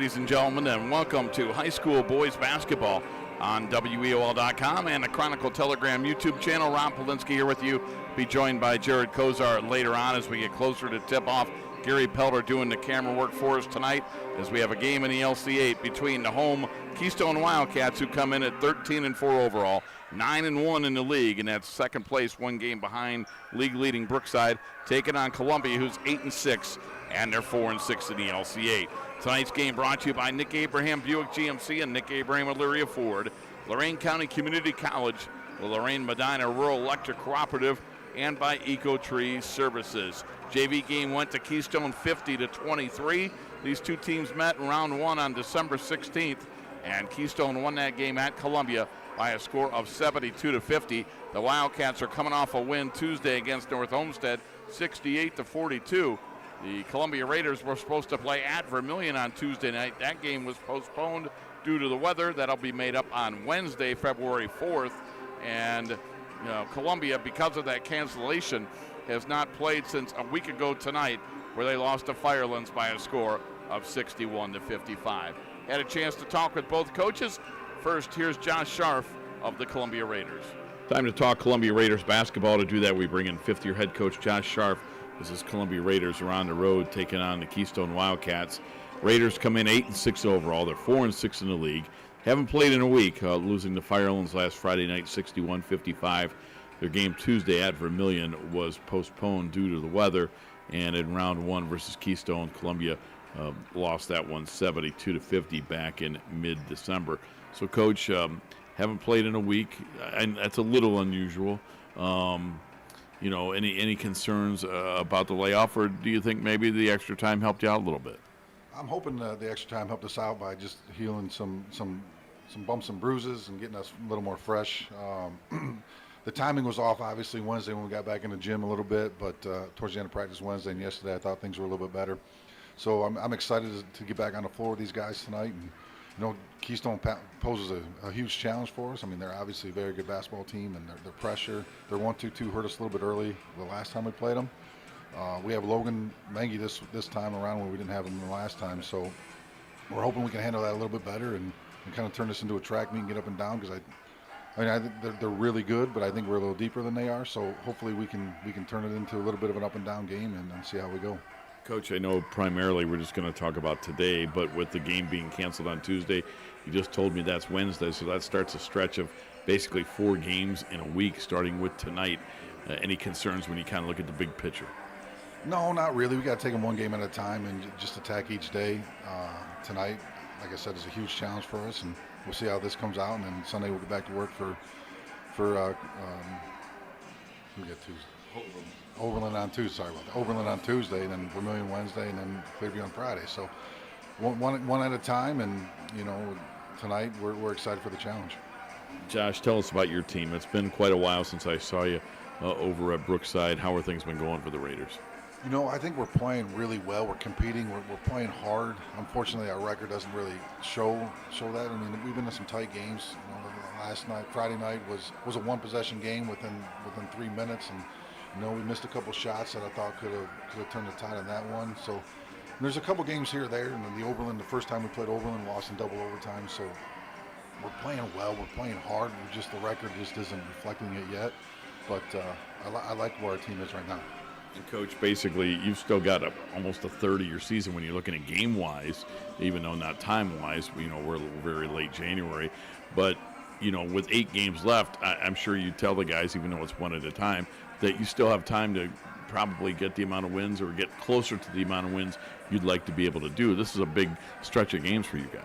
ladies and gentlemen, and welcome to high school boys basketball on WEOL.com and the Chronicle Telegram YouTube channel. Ron Polinsky here with you. Be joined by Jared Kozar later on as we get closer to tip-off. Gary Pelter doing the camera work for us tonight as we have a game in the LC8 between the home Keystone Wildcats, who come in at 13-4 overall, 9-1 in the league, and that's second place, one game behind league-leading Brookside, taking on Columbia, who's 8-6, and they're 4-6 in the LC8. Tonight's game brought to you by Nick Abraham Buick GMC and Nick Abraham Elyria Ford, Lorain County Community College, the Lorain Medina Rural Electric Cooperative, and by Eco Tree Services. JV game went to Keystone 50-23. These two teams met in round one on December 16th, and Keystone won that game at Columbia by a score of 72-50. The Wildcats are coming off a win Tuesday against North Homestead, 68-42. The Columbia Raiders were supposed to play at Vermilion on Tuesday night. That game was postponed due to the weather. That'll be made up on Wednesday, February 4th. And Columbia, because of that cancellation, has not played since a week ago tonight, where they lost to Firelands by a score of 61-55. Had a chance to talk with both coaches. First, here's Josh Scharf of the Columbia Raiders. Time to talk Columbia Raiders basketball. To do that, we bring in fifth-year head coach Josh Scharf. This is Columbia Raiders are on the road taking on the Keystone Wildcats. Raiders come in 8-6 overall. They're 4-6 in the league. Haven't played in a week, losing to Firelands last Friday night, 61-55. Their game Tuesday at Vermilion was postponed due to the weather, and in round one versus Keystone, Columbia lost that one 72-50 back in mid-December. So, Coach, haven't played in a week, and that's a little unusual. Any concerns about the layoff, or do you think maybe the extra time helped you out a little bit? I'm hoping the extra time helped us out by just healing some bumps and bruises and getting us a little more fresh. The timing was off, obviously, Wednesday when we got back in the gym a little bit, but towards the end of practice Wednesday and yesterday, I thought things were a little bit better. So I'm excited to get back on the floor with these guys tonight. And, Keystone poses a huge challenge for us. I mean, they're obviously a very good basketball team, and their pressure, their 1-2-2 hurt us a little bit early the last time we played them. We have Logan Mengi this time around where we didn't have him the last time. So we're hoping we can handle that a little bit better and kind of turn this into a track meet and get up and down, because I think they're really good, but I think we're a little deeper than they are. So hopefully we can turn it into a little bit of an up and down game and see how we go. Coach, I know primarily we're just going to talk about today, but with the game being canceled on Tuesday, you just told me that's Wednesday, so that starts a stretch of basically 4 games in a week, starting with tonight. Any concerns when you kind of look at the big picture? No, not really. We got to take them one game at a time and just attack each day. Tonight, like I said, is a huge challenge for us, and we'll see how this comes out. And then Sunday we'll get back to work for we get Tuesday. Overland on Tuesday. Sorry about that. Overland on Tuesday, and then Vermilion Wednesday, and then Clearview on Friday. So one at a time, and tonight we're excited for the challenge. Josh, tell us about your team. It's been quite a while since I saw you over at Brookside. How are things been going for the Raiders? I think we're playing really well. We're competing. We're playing hard. Unfortunately, our record doesn't really show that. I mean, we've been in some tight games. Last night, Friday night, was a one-possession game within 3 minutes, and we missed a couple shots that I thought could have turned the tide on that one. So there's a couple games here or there, and then the Oberlin, the first time we played Oberlin, lost in double overtime. So we're playing well. We're playing hard. The record just isn't reflecting it yet. But I like where our team is right now. And Coach, basically, you've still got almost a third of your season when you're looking at game-wise, even though not time-wise. We're very late January. But, with 8 games left, I'm sure you tell the guys, even though it's one at a time, that you still have time to probably get the amount of wins or get closer to the amount of wins you'd like to be able to do. This is a big stretch of games for you guys.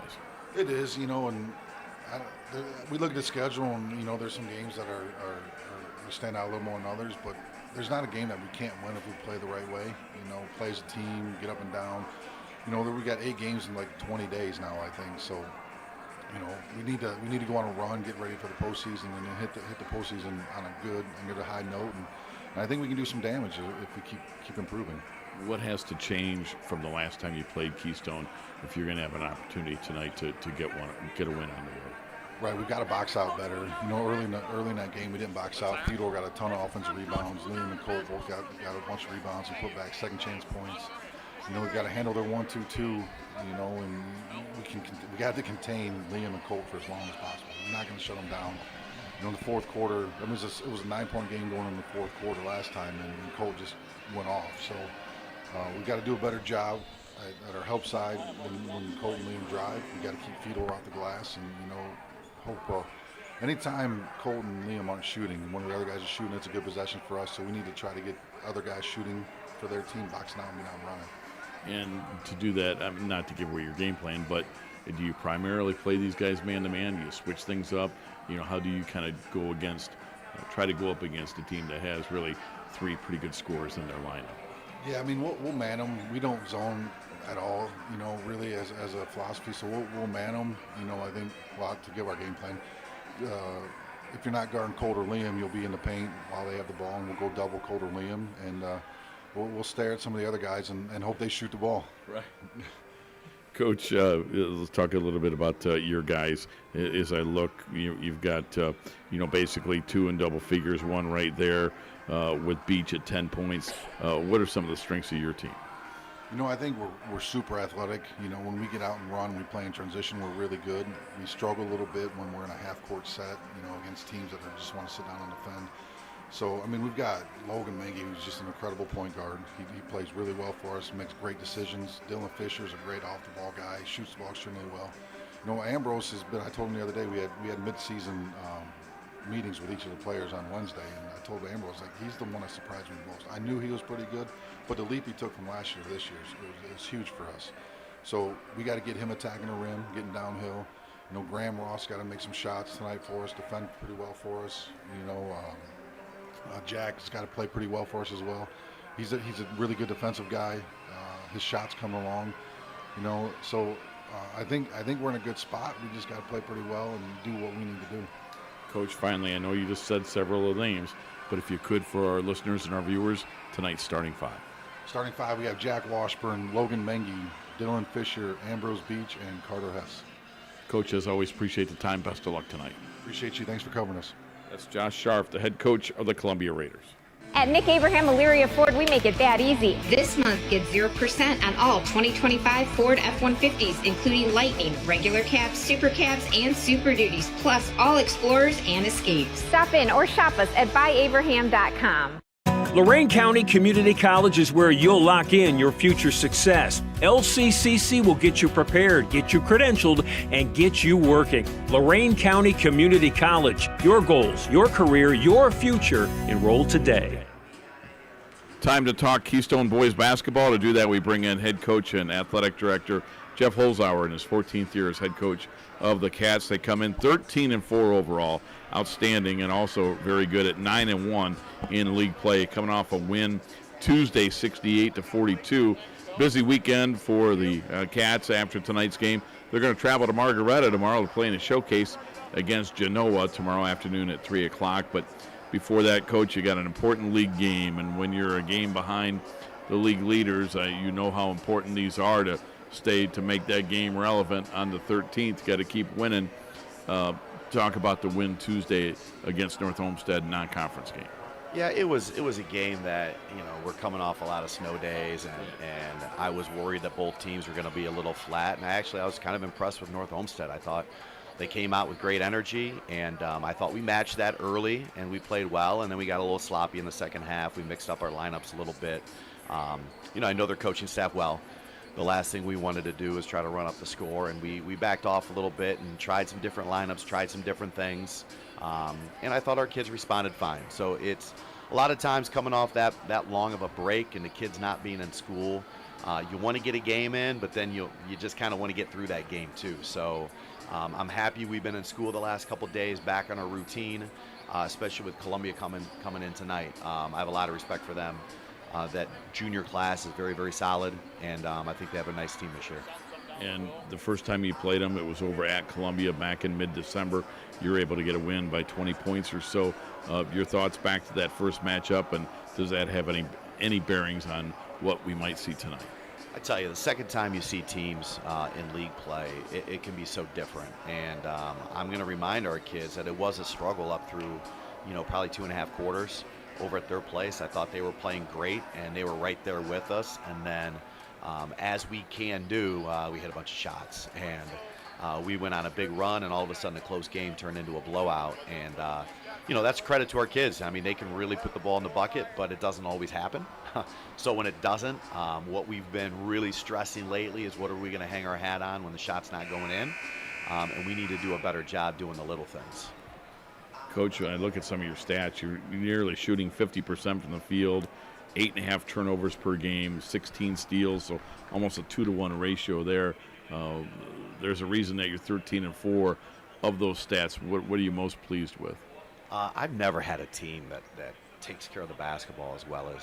It is, and we look at the schedule, and, there's some games that are stand out a little more than others, but there's not a game that we can't win if we play the right way. Play as a team, get up and down. We got 8 games in like 20 days now, I think. So, we need to go on a run, get ready for the postseason, and then hit the postseason on a high note. And I think we can do some damage if we keep improving. What has to change from the last time you played Keystone if you're going to have an opportunity tonight to get a win on the road? Right, we've got to box out better. Early in that game, we didn't box out. Theodore got a ton of offensive rebounds. Liam and Cole both got a bunch of rebounds and put back second chance points. we got to handle their 1-2-2, and we got to contain Liam and Colt for as long as possible. We're not going to shut them down. In the fourth quarter, it was a 9-point game going in the fourth quarter last time, and Colt just went off. So we got to do a better job at our help side when Colt and Liam drive. We got to keep Fiedler off the glass, and hope. Anytime Colt and Liam aren't shooting, one of the other guys is shooting, it's a good possession for us. So we need to try to get other guys shooting for their team, boxing out and being out running. And to do that, not to give away your game plan, but do you primarily play these guys man-to-man? Do you switch things up? How do you kind of go against, try to go up against a team that has really 3 pretty good scorers in their lineup? Yeah, we'll man them. We don't zone at all, really as a philosophy. So we'll man them. I think to give our game plan. If you're not guarding Colt or Liam, you'll be in the paint while they have the ball, and we'll go double Colt or Liam, and we'll stare at some of the other guys and hope they shoot the ball. Right. Coach, let's talk a little bit about your guys. As I look, you've got basically 2 in double figures, 1 right there with Beach at 10 points. What are some of the strengths of your team? I think we're super athletic. When we get out and run, we play in transition, we're really good. We struggle a little bit when we're in a half-court set, against teams that just want to sit down and defend. So, we've got Logan Mengi, who's just an incredible point guard. He plays really well for us, makes great decisions. Dylan Fisher's a great off-the-ball guy, shoots the ball extremely well. Ambrose has been, I told him the other day, we had mid-season meetings with each of the players on Wednesday, and I told Ambrose, he's the one that surprised me the most. I knew he was pretty good, but the leap he took from last year to this year is huge for us. So we got to get him attacking the rim, getting downhill. Graham Ross got to make some shots tonight for us, defend pretty well for us. Jack's got to play pretty well for us as well. He's a really good defensive guy. His shots come along, So I think we're in a good spot. We just got to play pretty well and do what we need to do. Coach, finally, I know you just said several of the names, but if you could, for our listeners and our viewers, tonight's starting 5. Starting 5, we have Jack Washburn, Logan Mengi, Dylan Fisher, Ambrose Beach, and Carter Hess. Coach, as always, appreciate the time. Best of luck tonight. Appreciate you. Thanks for covering us. That's Josh Scharf, the head coach of the Columbia Raiders. At Nick Abraham Elyria Ford, we make it that easy. This month, get 0% on all 2025 Ford F-150s, including Lightning, regular cabs, super cabs, and Super Duties, plus all Explorers and Escapes. Stop in or shop us at buyabraham.com. Lorain County Community College is where you'll lock in your future success. LCCC will get you prepared, get you credentialed, and get you working. Lorain County Community College. Your goals, your career, your future. Enroll today. Time to talk Keystone boys basketball. To do that, we bring in head coach and athletic director Jeff Holzhauer in his 14th year as head coach of the Cats. They come in 13-4 overall, outstanding, and also very good at 9-1 in league play, coming off a win Tuesday, 68-42. Busy weekend for the Cats after tonight's game. They're going to travel to Margaretta tomorrow to play in a showcase against Genoa tomorrow afternoon at 3 o'clock. But before that, Coach, you got an important league game, and when you're a game behind the league leaders, you know how important these are to stay to make that game relevant on the 13th. Got to keep winning. Talk about the win Tuesday against North Olmsted non-conference game. Yeah, it was a game that, we're coming off a lot of snow days, and I was worried that both teams were going to be a little flat. And I was kind of impressed with North Olmsted. I thought they came out with great energy, and I thought we matched that early, and we played well. And then we got a little sloppy in the second half. We mixed up our lineups a little bit. I know their coaching staff well. The last thing we wanted to do was try to run up the score, and we backed off a little bit and tried some different lineups, tried some different things, and I thought our kids responded fine. So it's a lot of times coming off that long of a break and the kids not being in school, you want to get a game in, but then you just kind of want to get through that game too. So I'm happy we've been in school the last couple of days, back on our routine, especially with Columbia coming in tonight. I have a lot of respect for them. That junior class is very, very solid, and I think they have a nice team this year. And the first time you played them, it was over at Columbia back in mid-December. You were able to get a win by 20 points or so. Your thoughts back to that first matchup, and does that have any bearings on what we might see tonight? I tell you, the second time you see teams in league play, it can be so different. And I'm going to remind our kids that it was a struggle up through, probably 2.5 quarters. Over at their place, I thought they were playing great, and they were right there with us. And then as we can do, we hit a bunch of shots. And we went on a big run, and all of a sudden a close game turned into a blowout. And, that's credit to our kids. I mean, they can really put the ball in the bucket, but it doesn't always happen. So when it doesn't, what we've been really stressing lately is what are we going to hang our hat on when the shot's not going in? And we need to do a better job doing the little things. Coach, when I look at some of your stats, you're nearly shooting 50% from the field, 8.5 turnovers per game, 16 steals, so almost a 2-to-1 ratio there. There's a reason that you're 13-4. Of those stats, what are you most pleased with? I've never had a team that takes care of the basketball as well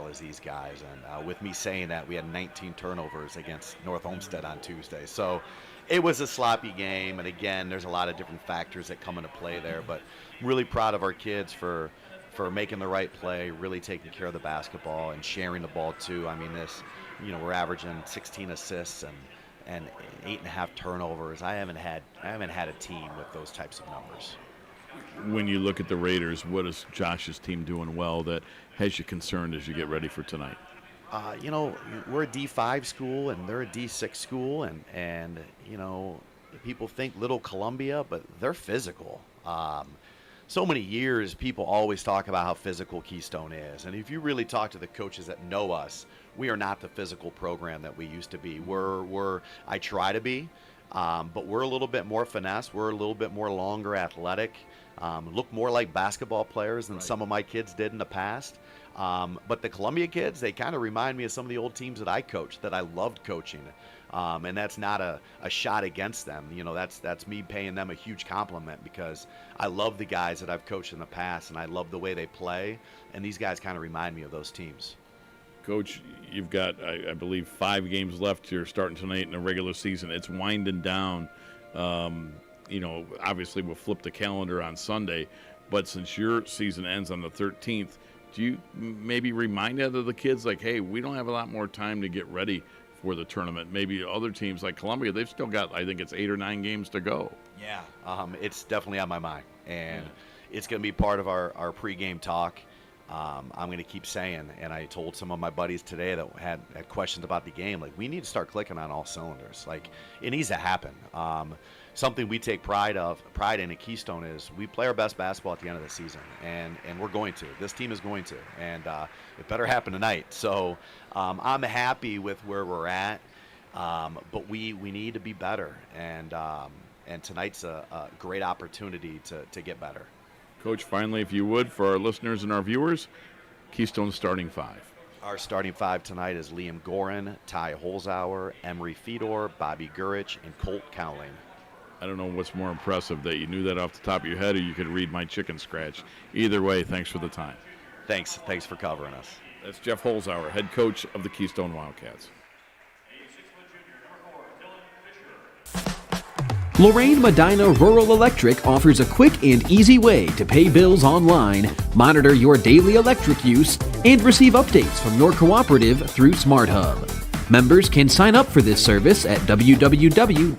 as these guys. And with me saying that, we had 19 turnovers against North Olmsted on Tuesday. So it was a sloppy game. And again, there's a lot of different factors that come into play there. But I'm really proud of our kids for making the right play, really taking care of the basketball and sharing the ball too. I mean, we're averaging 16 assists and 8.5 turnovers. I haven't had a team with those types of numbers. When you look at the Raiders, what is Josh's team doing well that has you concerned as you get ready for tonight? We're a D5 school and they're a D6 school, and people think Little Columbia, but they're physical. So many years, people always talk about how physical Keystone is, and if you really talk to the coaches that know us, we are not the physical program that we used to be. I try to be, but we're a little bit more finesse. We're a little bit more longer athletic. Look more like basketball players than some of my kids did in the past. But the Columbia kids, they kind of remind me of some of the old teams that I coached, that I loved coaching. And that's not a shot against them. That's me paying them a huge compliment because I love the guys that I've coached in the past, and I love the way they play. And these guys kind of remind me of those teams. Coach, you've got, I believe, 5 games left here starting tonight in the regular season. It's winding down. Obviously we'll flip the calendar on Sunday, but since your season ends on the 13th, do you maybe remind the kids, like, hey, we don't have a lot more time to get ready for the tournament? Maybe other teams like Columbia, they've still got, I think it's 8 or 9 games to go. Yeah, it's definitely on my mind, and it's going to be part of our pregame talk. I'm going to keep saying, and I told some of my buddies today that had questions about the game, like, we need to start clicking on all cylinders. Like, it needs to happen. Something we take pride in at Keystone is we play our best basketball at the end of the season, and we're going to. This team is going to, and it better happen tonight. So I'm happy with where we're at, but we need to be better, and tonight's a great opportunity to get better. Coach, finally, if you would, for our listeners and our viewers, Keystone's starting 5. Our starting 5 tonight is Liam Gorin, Ty Holzhauer, Emery Fedor, Bobby Gurich, and Colt Cowling. I don't know what's more impressive, that you knew that off the top of your head or you could read my chicken scratch. Either way, thanks for the time. Thanks for covering us. That's Jeff Holzhauer, head coach of the Keystone Wildcats. Lorain Medina Rural Electric offers a quick and easy way to pay bills online, monitor your daily electric use, and receive updates from your cooperative through SmartHub. Members can sign up for this service at www.lmre.org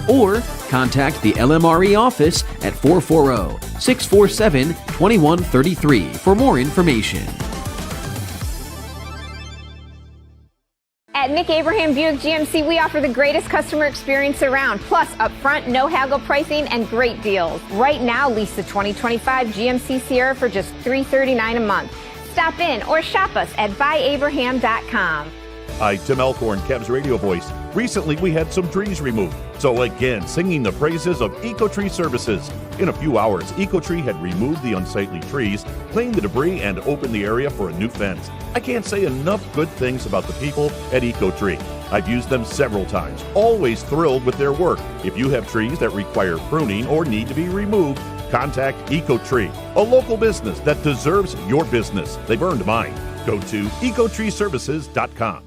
or contact the LMRE office at 440-647-2133 for more information. At Nick Abraham Buick GMC, we offer the greatest customer experience around, plus upfront, no haggle pricing and great deals. Right now, lease the 2025 GMC Sierra for just $339 a month. Stop in or shop us at buyabraham.com. Hi, Tim Elkhorn, Cavs radio voice. Recently, we had some trees removed. So again, singing the praises of EcoTree Services. In a few hours, EcoTree had removed the unsightly trees, cleaned the debris, and opened the area for a new fence. I can't say enough good things about the people at EcoTree. I've used them several times, always thrilled with their work. If you have trees that require pruning or need to be removed, contact EcoTree, a local business that deserves your business. They've earned mine. Go to ecotreeservices.com.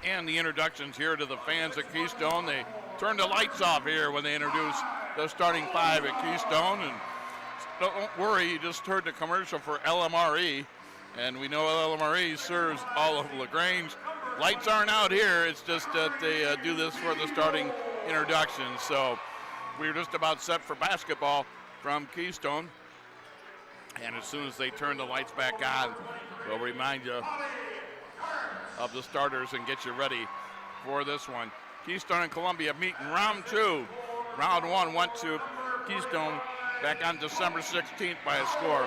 And the introductions here to the fans at Keystone. They turned the lights off here when they introduced the starting 5 at Keystone. And don't worry, you just heard the commercial for LMRE. And we know LMRE serves all of LaGrange. Lights aren't out here. It's just that they do this for the starting introductions. So we're just about set for basketball from Keystone. And as soon as they turn the lights back on, we'll remind you of the starters and get you ready for this one. Keystone and Columbia meet in round 2. Round 1 went to Keystone back on December 16th by a score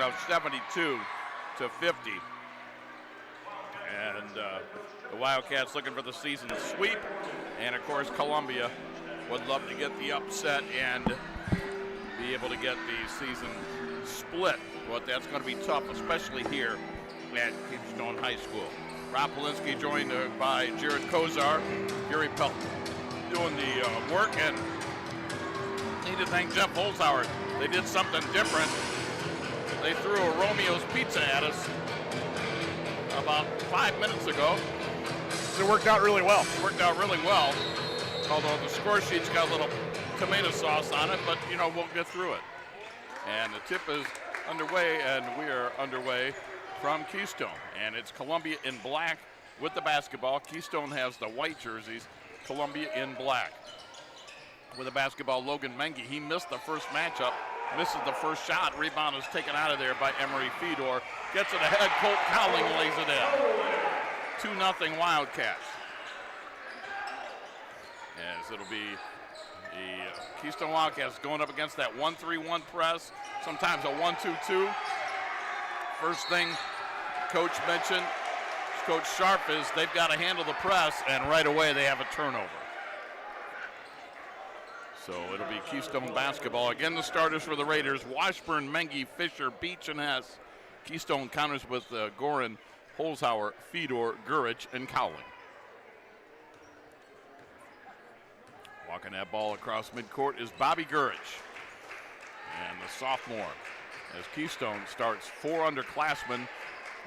of 72-50. And the Wildcats looking for the season sweep. And of course, Columbia would love to get the upset and be able to get the season split. But that's going to be tough, especially here at Keystone High School. Rob Polinsky joined by Jared Kozar, Gary Pelt doing the work, and need to thank Jeff Holzhauer. They did something different. They threw a Romeo's Pizza at us about 5 minutes ago. It worked out really well. Although the score sheet's got a little tomato sauce on it, but you know, we'll get through it. And the tip is underway, and we are underway from Keystone. And it's Columbia in black with the basketball. Keystone has the white jerseys, Columbia in black. With the basketball, Logan Mengi, he missed the first matchup, misses the first shot. Rebound is taken out of there by Emery Fedor. Gets it ahead, Colt Cowling lays it in. 2-0 Wildcats. As it'll be the Keystone Wildcats going up against that 1-3-1 press, sometimes a 1-2-2. First thing Coach mentioned, Coach Sharp, is they've got to handle the press, and right away they have a turnover. So it'll be Keystone basketball. Again, the starters for the Raiders: Washburn, Mengi, Fisher, Beach, and Hess. Keystone counters with Gorin, Holzhauer, Fedor, Gurich, and Cowling. Walking that ball across midcourt is Bobby Gurich, and the sophomore. As Keystone starts 4 underclassmen,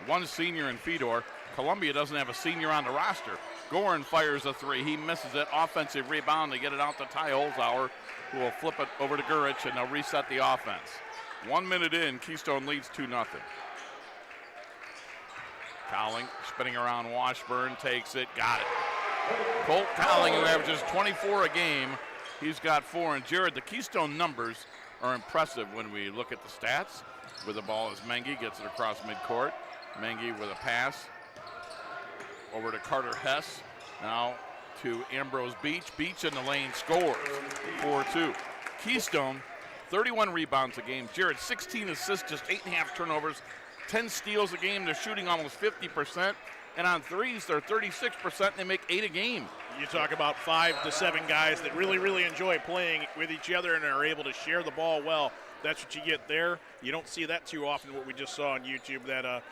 1 senior in Fedor. Columbia doesn't have a senior on the roster. Gorin fires a 3. He misses it. Offensive rebound to get it out to Ty Holzhauer, who will flip it over to Gurich, and they'll reset the offense. 1 minute in, Keystone leads 2-0. Cowling spinning around Washburn, takes it, got it. Colt Cowling, who averages 24 a game, he's got 4. And Jared, the Keystone numbers are impressive when we look at the stats. With the ball is Mengi, gets it across midcourt. Mengi with a pass over to Carter Hess. Now to Ambrose Beach. Beach in the lane scores 4-2. Keystone, 31 rebounds a game. Jared, 16 assists, just 8.5 turnovers, 10 steals a game. They're shooting almost 50%. And on threes, they're 36%. They make 8 a game. You talk about 5 to 7 guys that really, really enjoy playing with each other and are able to share the ball well. That's what you get there. You don't see that too often, what we just saw on YouTube, that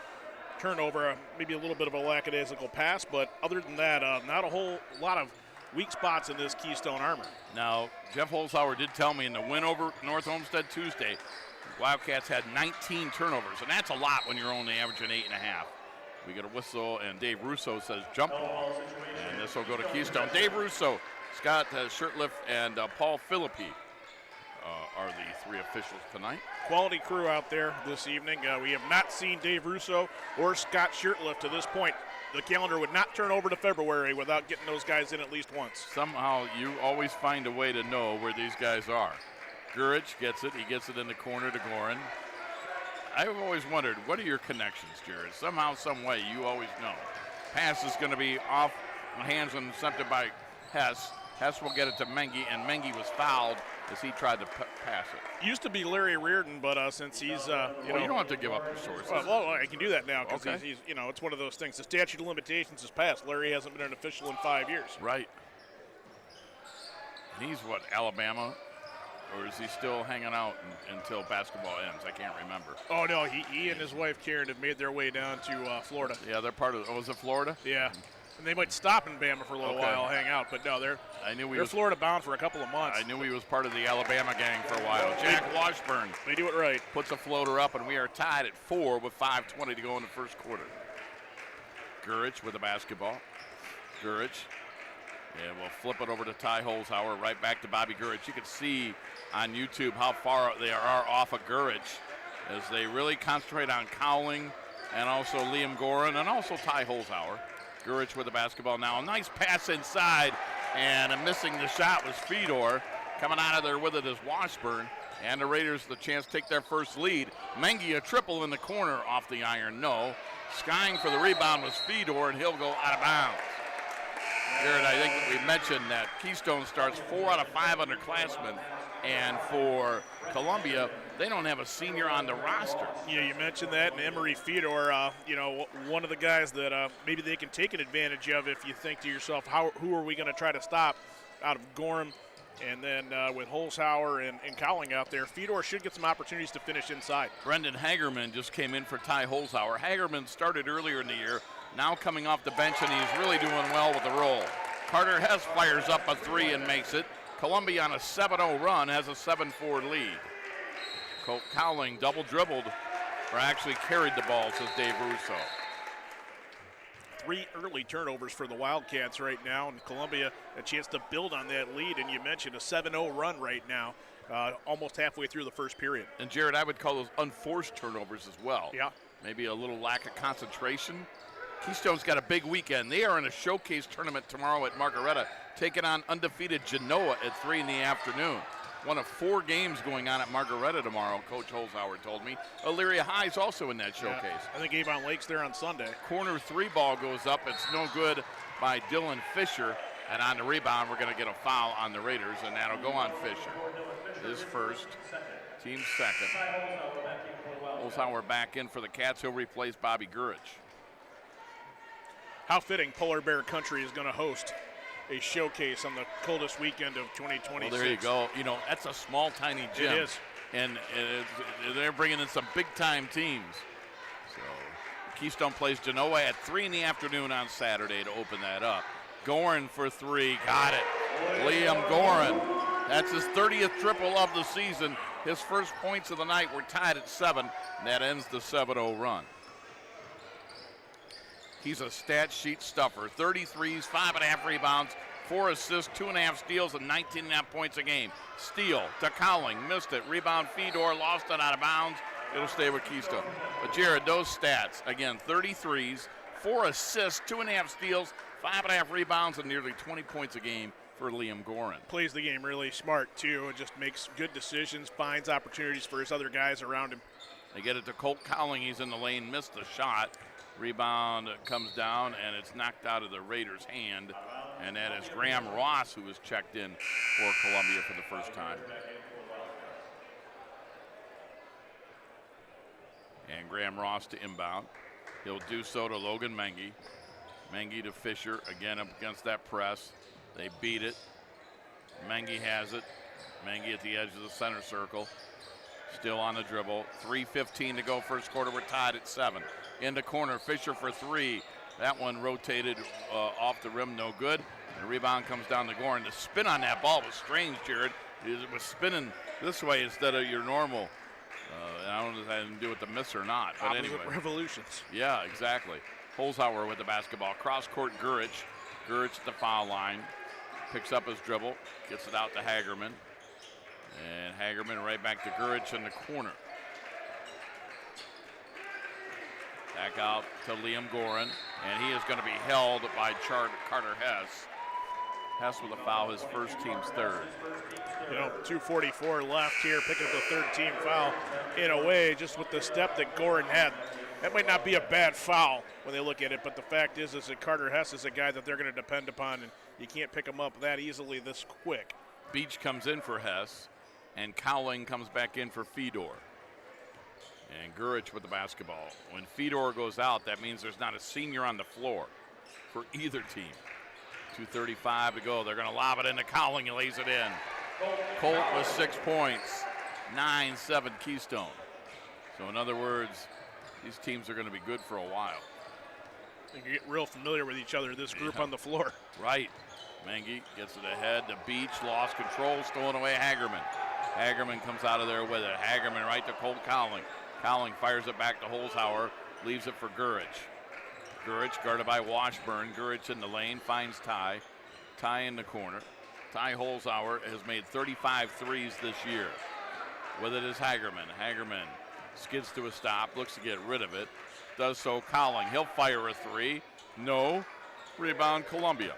turnover, maybe a little bit of a lackadaisical pass, but other than that, not a whole lot of weak spots in this Keystone armor. Now, Jeff Holzhauer did tell me in the win over North Olmsted Tuesday, Wildcats had 19 turnovers, and that's a lot when you're only averaging 8.5. We get a whistle, and Dave Russo says jump ball, and this will go to Keystone. Dave Russo, Scott Shirtliff, and Paul Philippi are the 3 officials tonight. Quality crew out there this evening. We have not seen Dave Russo or Scott Shirtliff to this point. The calendar would not turn over to February without getting those guys in at least once. Somehow you always find a way to know where these guys are. Gurich gets it. He gets it in the corner to Gorin. I've always wondered, what are your connections, Jared? Somehow, some way, you always know. Pass is going to be off the hands and intercepted by Hess. Hess will get it to Mengi, and Mengi was fouled as he tried to pass it. Used to be Larry Reardon, but since he's, you don't have to give up your sources. Well, I can do that now because he's, it's one of those things. The statute of limitations has passed. Larry hasn't been an official in 5 years. Right. And he's what, Alabama? Or is he still hanging out until basketball ends? I can't remember. Oh, no, he and his wife, Karen, have made their way down to Florida. Yeah, they're part of, is it Florida? Yeah. And they might stop in Bama for a little while, hang out. But no, they're Florida bound for a couple of months. I knew he was part of the Alabama gang for a while. Jack Washburn. They do it right. Puts a floater up, and we are tied at 4 with 5:20 to go in the first quarter. Gurich with the basketball. Gurich. And we'll flip it over to Ty Holzhauer, right back to Bobby Gurich. You can see on YouTube how far they are off of Gurich as they really concentrate on Cowling and also Liam Gorin and also Ty Holzhauer. Gurich with the basketball now. A nice pass inside, and missing the shot was Fedor. Coming out of there with it is Washburn. And the Raiders the chance to take their first lead. Mengi a triple in the corner off the iron, no. Skying for the rebound was Fedor, and he'll go out of bounds. Jared, I think we mentioned that Keystone starts 4 out of 5 underclassmen, and for Columbia, they don't have a senior on the roster. Yeah, you mentioned that, and Emery Fedor, one of the guys that maybe they can take an advantage of if you think to yourself, who are we going to try to stop out of Gorham? And then with Holzhauer and Cowling out there, Fedor should get some opportunities to finish inside. Brendan Hagerman just came in for Ty Holzhauer. Hagerman started earlier in the year, now coming off the bench, and he's really doing well with the roll. Carter Hess fires up a 3 and makes it. Columbia on a 7-0 run has a 7-4 lead. Colt Cowling double dribbled, or actually carried the ball, says Dave Russo. 3 early turnovers for the Wildcats right now, and Columbia a chance to build on that lead. And you mentioned a 7-0 run right now, almost halfway through the first period. And Jared, I would call those unforced turnovers as well. Yeah. Maybe a little lack of concentration. Keystone's got a big weekend. They are in a showcase tournament tomorrow at Margaretta, taking on undefeated Genoa at 3 in the afternoon. One of 4 games going on at Margaretta tomorrow, Coach Holzhauer told me. Elyria High's also in that showcase. Yeah, I think Avon Lake's there on Sunday. Corner 3 ball goes up. It's no good by Dylan Fisher. And on the rebound, we're going to get a foul on the Raiders, and that'll go on Fisher. His first, team second. Holzhauer back in for the Cats. He'll replace Bobby Gurich. How fitting Polar Bear Country is going to host a showcase on the coldest weekend of 2026. Well, there you go. You know, that's a small, tiny gym. It is. And they're bringing in some big-time teams. So Keystone plays Genoa at 3 in the afternoon on Saturday to open that up. Gorin for 3. Got it. Liam Gorin. That's his 30th triple of the season. His first points of the night were tied at 7. And that ends the 7-0 run. He's a stat sheet stuffer. 33s, 5.5 rebounds, 4 assists, 2.5 steals, and 19.5 points a game. Steal to Cowling, missed it. Rebound Fedor, lost it out of bounds. It'll stay with Keystone. But Jared, those stats, again, 33s, 4 assists, 2.5 steals, 5.5 rebounds, and nearly 20 points a game for Liam Gorin. Plays the game really smart, too, and just makes good decisions, finds opportunities for his other guys around him. They get it to Colt Cowling. He's in the lane, missed the shot. Rebound comes down, and it's knocked out of the Raiders' hand. And that is Graham Ross, who was checked in for Columbia for the first time. And Graham Ross to inbound. He'll do so to Logan Mengi. Mengi to Fisher, again up against that press. They beat it. Mengi has it. Mengi at the edge of the center circle. Still on the dribble. 3:15 to go first quarter. We're tied at 7. Into corner, Fisher for 3. That one rotated off the rim, no good. The rebound comes down to Gorin. The spin on that ball was strange, Jared. It was spinning this way instead of your normal. I don't know if that had to do with the miss or not, but Opposite anyway. revolutions. Yeah, exactly. Holzhauer with the basketball. Cross court, Gurich. Gurich at the foul line. Picks up his dribble, gets it out to Hagerman. And Hagerman right back to Gurich in the corner. Back out to Liam Gorin, and he is going to be held by Carter Hess. Hess with a foul, his first team's third. 2:44 left here, picking up the third team foul. In a way, just with the step that Gorin had, that might not be a bad foul when they look at it, but the fact is that Carter Hess is a guy that they're going to depend upon, and you can't pick him up that easily this quick. Beach comes in for Hess, and Cowling comes back in for Fedor. And Gurich with the basketball. When Fedor goes out, that means there's not a senior on the floor for either team. 2:35 to go. They're going to lob it into Cowling. He lays it in. Colt with 6 points. 9-7 Keystone. So in other words, these teams are going to be good for a while. You can get real familiar with each other, this group on the floor. Right. Mengi gets it ahead to Beach. Lost control. Stolen away Hagerman. Hagerman comes out of there with it. Hagerman right to Colt Cowling. Cowling fires it back to Holzhauer, leaves it for Gurich. Gurich guarded by Washburn. Gurich in the lane, finds Ty. Ty in the corner. Ty Holzhauer has made 35 threes this year. With it is Hagerman. Hagerman skids to a stop, looks to get rid of it. Does so Cowling. He'll fire a 3. No. Rebound Columbia.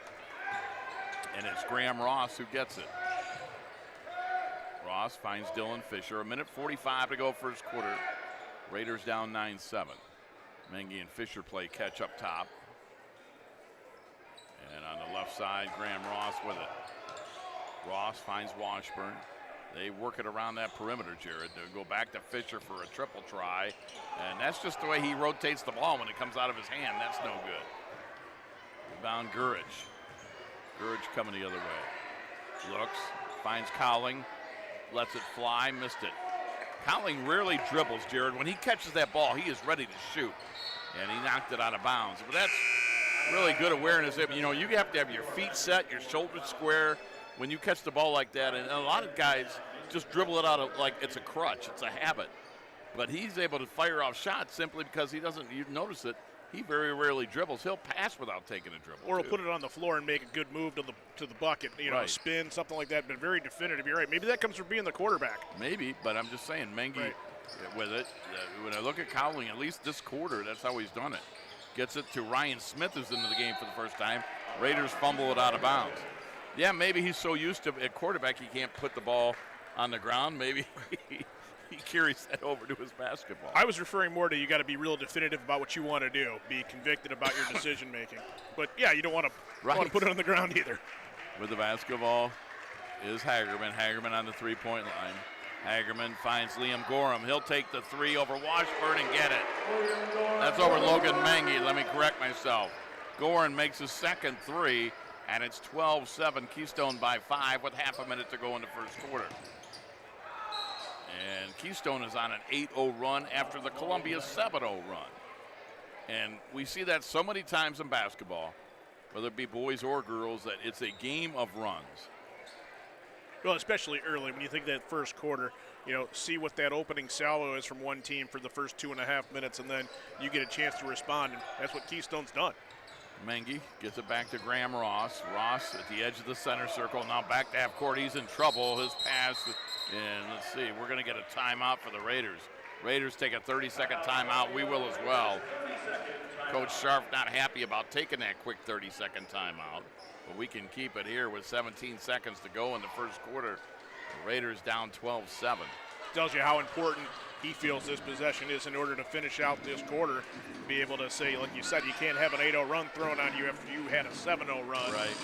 And it's Graham Ross who gets it. Ross finds Dylan Fisher. 1:45 to go first quarter. Raiders down 9-7. Mengi and Fisher play catch up top. And on the left side, Graham Ross with it. Ross finds Washburn. They work it around that perimeter, Jared. They go back to Fisher for a triple try. And that's just the way he rotates the ball when it comes out of his hand. That's no good. Rebound Gurridge. Gurridge coming the other way. Looks, finds Cowling, lets it fly, missed it. Cowling rarely dribbles, Jared. When he catches that ball, he is ready to shoot. And he knocked it out of bounds. But that's really good awareness. You know, you have to have your feet set, your shoulders square when you catch the ball like that. And a lot of guys just dribble it out of like it's a crutch. It's a habit. But he's able to fire off shots simply because he doesn't, you notice it, he very rarely dribbles. He'll pass without taking a dribble. Or he'll put it on the floor and make a good move to the bucket, you know, spin, something like that. But very definitive. You're right. Maybe that comes from being the quarterback. Maybe, but I'm just saying, Mengi with it. When I look at Cowling, at least this quarter, that's how he's done it. Gets it to Ryan Smith, who's into the game for the first time. Raiders fumble it out of bounds. Yeah, maybe he's so used to at quarterback he can't put the ball on the ground. Maybe he carries that over to his basketball. I was referring more to you got to be real definitive about what you want to do, be convicted about your decision making. But yeah, you don't want to put it on the ground either. With the basketball is Hagerman. Hagerman on the three-point line. Hagerman finds Liam Gorham. He'll take the three over Washburn and get it. That's over Logan Mengi. Let me correct myself. Gorham makes his second three, and it's 12-7. Keystone by 5 with half a minute to go in the first quarter. And Keystone is on an 8-0 run after the Columbia 7-0 run. And we see that so many times in basketball, whether it be boys or girls, that it's a game of runs. Well, especially early when you think that first quarter, you know, see what that opening salvo is from one team for the first 2.5 minutes, and then you get a chance to respond, and that's what Keystone's done. Mengi gets it back to Graham Ross. Ross at the edge of the center circle. Now back to half court. He's in trouble. His pass, and let's see, we're going to get a timeout for the Raiders. Raiders take a 30-second timeout. We will as well. Coach Sharp not happy about taking that quick 30-second timeout, but we can keep it here with 17 seconds to go in the first quarter. The Raiders down 12-7. Tells you how important he feels this possession is in order to finish out this quarter. Be able to say, like you said, you can't have an 8-0 run thrown on you after you had a 7-0 run. Right.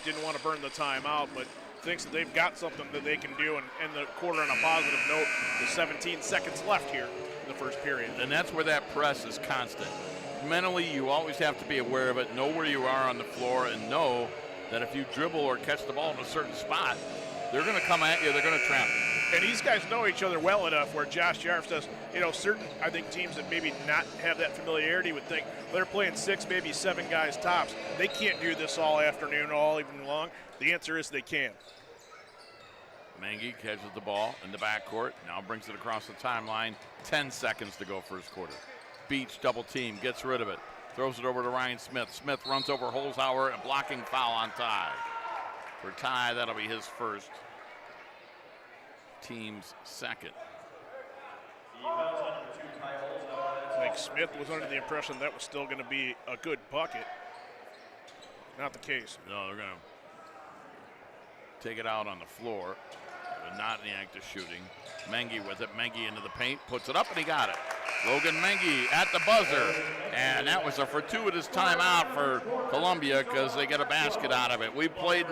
Didn't want to burn the timeout, but thinks that they've got something that they can do, and end the quarter on a positive note with 17 seconds left here in the first period. And that's where that press is constant. Mentally, you always have to be aware of it, know where you are on the floor, and know that if you dribble or catch the ball in a certain spot, they're going to come at you, they're going to trap you. And these guys know each other well enough where Josh Jarf says, you know, certain, I think, teams that maybe not have that familiarity would think they're playing 6, maybe 7 guys tops. They can't do this all afternoon, all evening long. The answer is they can. Mengi catches the ball in the backcourt, now brings it across the timeline. 10 seconds to go first quarter. Beach double team, gets rid of it. Throws it over to Ryan Smith. Smith runs over Holzhauer, and blocking foul on Ty. For Ty, that'll be his first. Team's second. Like Smith was under the impression that was still going to be a good bucket. Not the case. No, they're going to take it out on the floor, but not in the act of shooting. Mengi with it. Mengi into the paint, puts it up, and he got it. Logan Mengi at the buzzer, and that was a fortuitous timeout for Columbia because they get a basket out of it. We played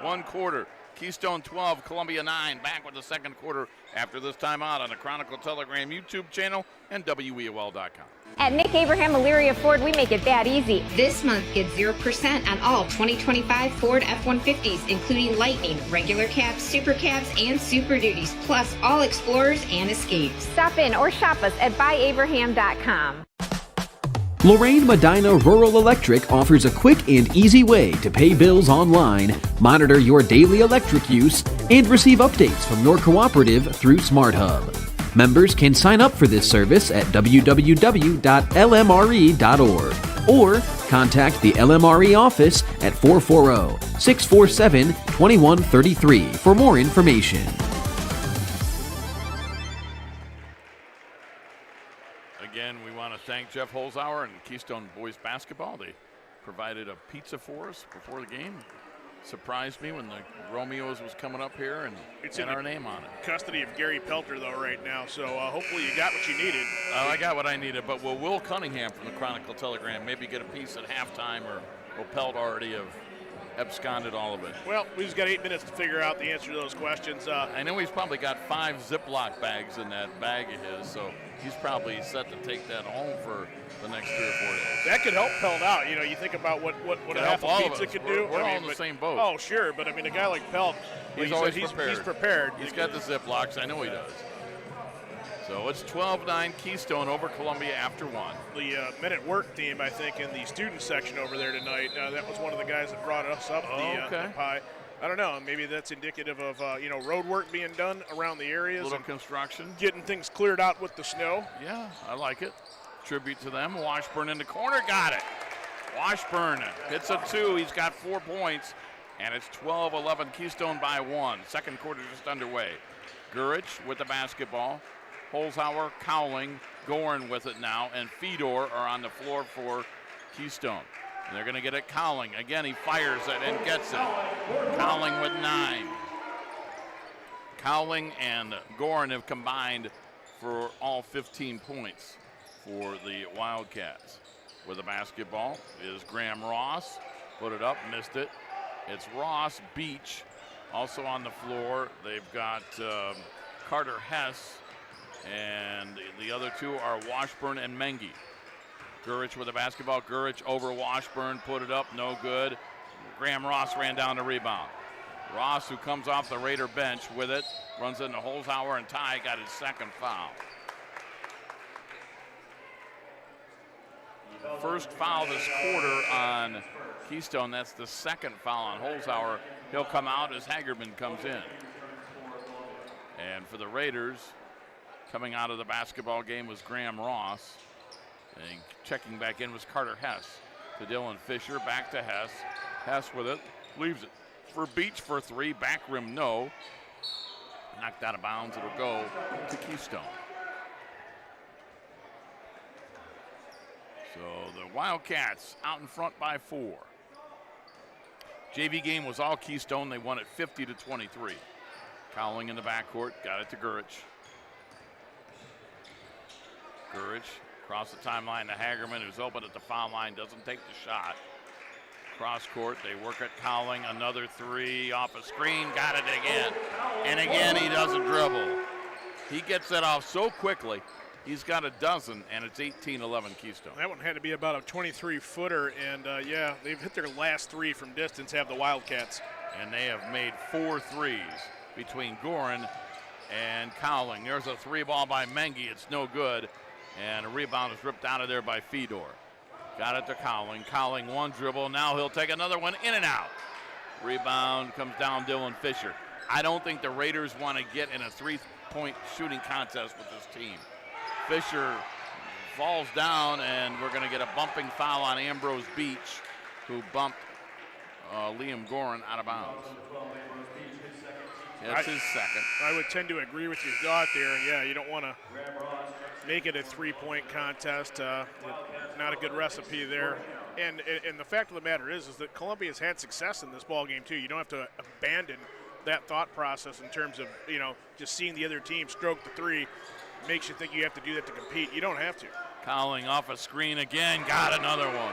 one quarter. Keystone 12, Columbia 9. Back with the second quarter after this timeout on the Chronicle Telegram YouTube channel and WEOL.com. At Nick Abraham Elyria Ford, we make it that easy. This month, get 0% on all 2025 Ford F-150s, including Lightning, regular cabs, super cabs, and Super Duties, plus all Explorers and Escapes. Stop in or shop us at buyabraham.com. Lorain Medina Rural Electric offers a quick and easy way to pay bills online, monitor your daily electric use, and receive updates from your cooperative through SmartHub. Members can sign up for this service at www.lmre.org or contact the LMRE office at 440-647-2133 for more information. Again, we want to thank Jeff Holzhauer and Keystone Boys Basketball. They provided a pizza for us before the game. surprised me when the Romeos was coming up here and had our name on it. Custody of Gary Pelter, though, right now. So hopefully you got what you needed. I got what I needed, but will Will Cunningham from the Chronicle Telegram maybe get a piece at halftime, or will Pelt already have absconded all of it? Well, we just got 8 minutes to figure out the answer to those questions. I know he's probably got 5 Ziploc bags in that bag of his, so he's probably set to take that home for the next 3 or 4 days. That could help Pelt out. You know, you think about what a half a pizza could do. We're all in the same boat. Oh, sure, but I mean, a guy like Pelt, he's always prepared. He's prepared. He's got the Ziplocs. I know he does. So it's 12-9 Keystone over Columbia after 1. The Men at Work team, I think, in the student section over there tonight, that was one of the guys that brought us up the pie. I don't know, maybe that's indicative of, road work being done around the areas. A little construction. Getting things cleared out with the snow. Yeah, I like it. Tribute to them. Washburn in the corner, got it. Washburn hits a 2. He's got 4 points, and it's 12-11 Keystone by 1. Second quarter just underway. Gurich with the basketball. Holzhauer, Cowling, Gorin with it now, and Fedor are on the floor for Keystone. And they're going to get it Cowling. Again, he fires it and gets it. Cowling with 9. Cowling and Gorin have combined for all 15 points for the Wildcats. With the basketball is Graham Ross. Put it up, missed it. It's Ross, Beach, also on the floor. They've got Carter Hess, and the other 2 are Washburn and Mengi. Gurich with the basketball. Gurich over Washburn, put it up, no good. Graham Ross ran down the rebound. Ross, who comes off the Raider bench with it, runs into Holzhauer, and Ty got his second foul. First foul this quarter on Keystone. That's the second foul on Holzhauer. He'll come out as Hagerman comes in. And for the Raiders, coming out of the basketball game was Graham Ross. And checking back in was Carter Hess. To Dylan Fisher, back to Hess. Hess with it, leaves it for Beach for 3, back rim no. Knocked out of bounds, it'll go to Keystone. So the Wildcats out in front by 4. JV game was all Keystone. They won it 50-23. Cowling in the backcourt, got it to Gurich. Gurich across the timeline to Hagerman, who's open at the foul line, doesn't take the shot. Cross court, they work at Cowling, another 3 off a screen, got it again. And again, he doesn't dribble. He gets that off so quickly. He's got a dozen, and it's 18-11 Keystone. That one had to be about a 23-footer, and they've hit their last 3 from distance, have the Wildcats. And they have made 4 threes between Gorin and Cowling. There's a 3 ball by Mengi, it's no good, and a rebound is ripped out of there by Fedor. Got it to Cowling. Cowling 1 dribble, now he'll take another one in and out. Rebound comes down Dylan Fisher. I don't think the Raiders want to get in a 3-point shooting contest with this team. Fisher falls down, and we're going to get a bumping foul on Ambrose Beach, who bumped Liam Gorin out of bounds. That's his second. I would tend to agree with your thought there. Yeah, you don't want to make it a 3-point contest. Not a good recipe there. And the fact of the matter is that Columbia's had success in this ball game too. You don't have to abandon that thought process in terms of just seeing the other team stroke the 3 makes you think you have to do that to compete. You don't have to. Cowling off a screen again, got another one.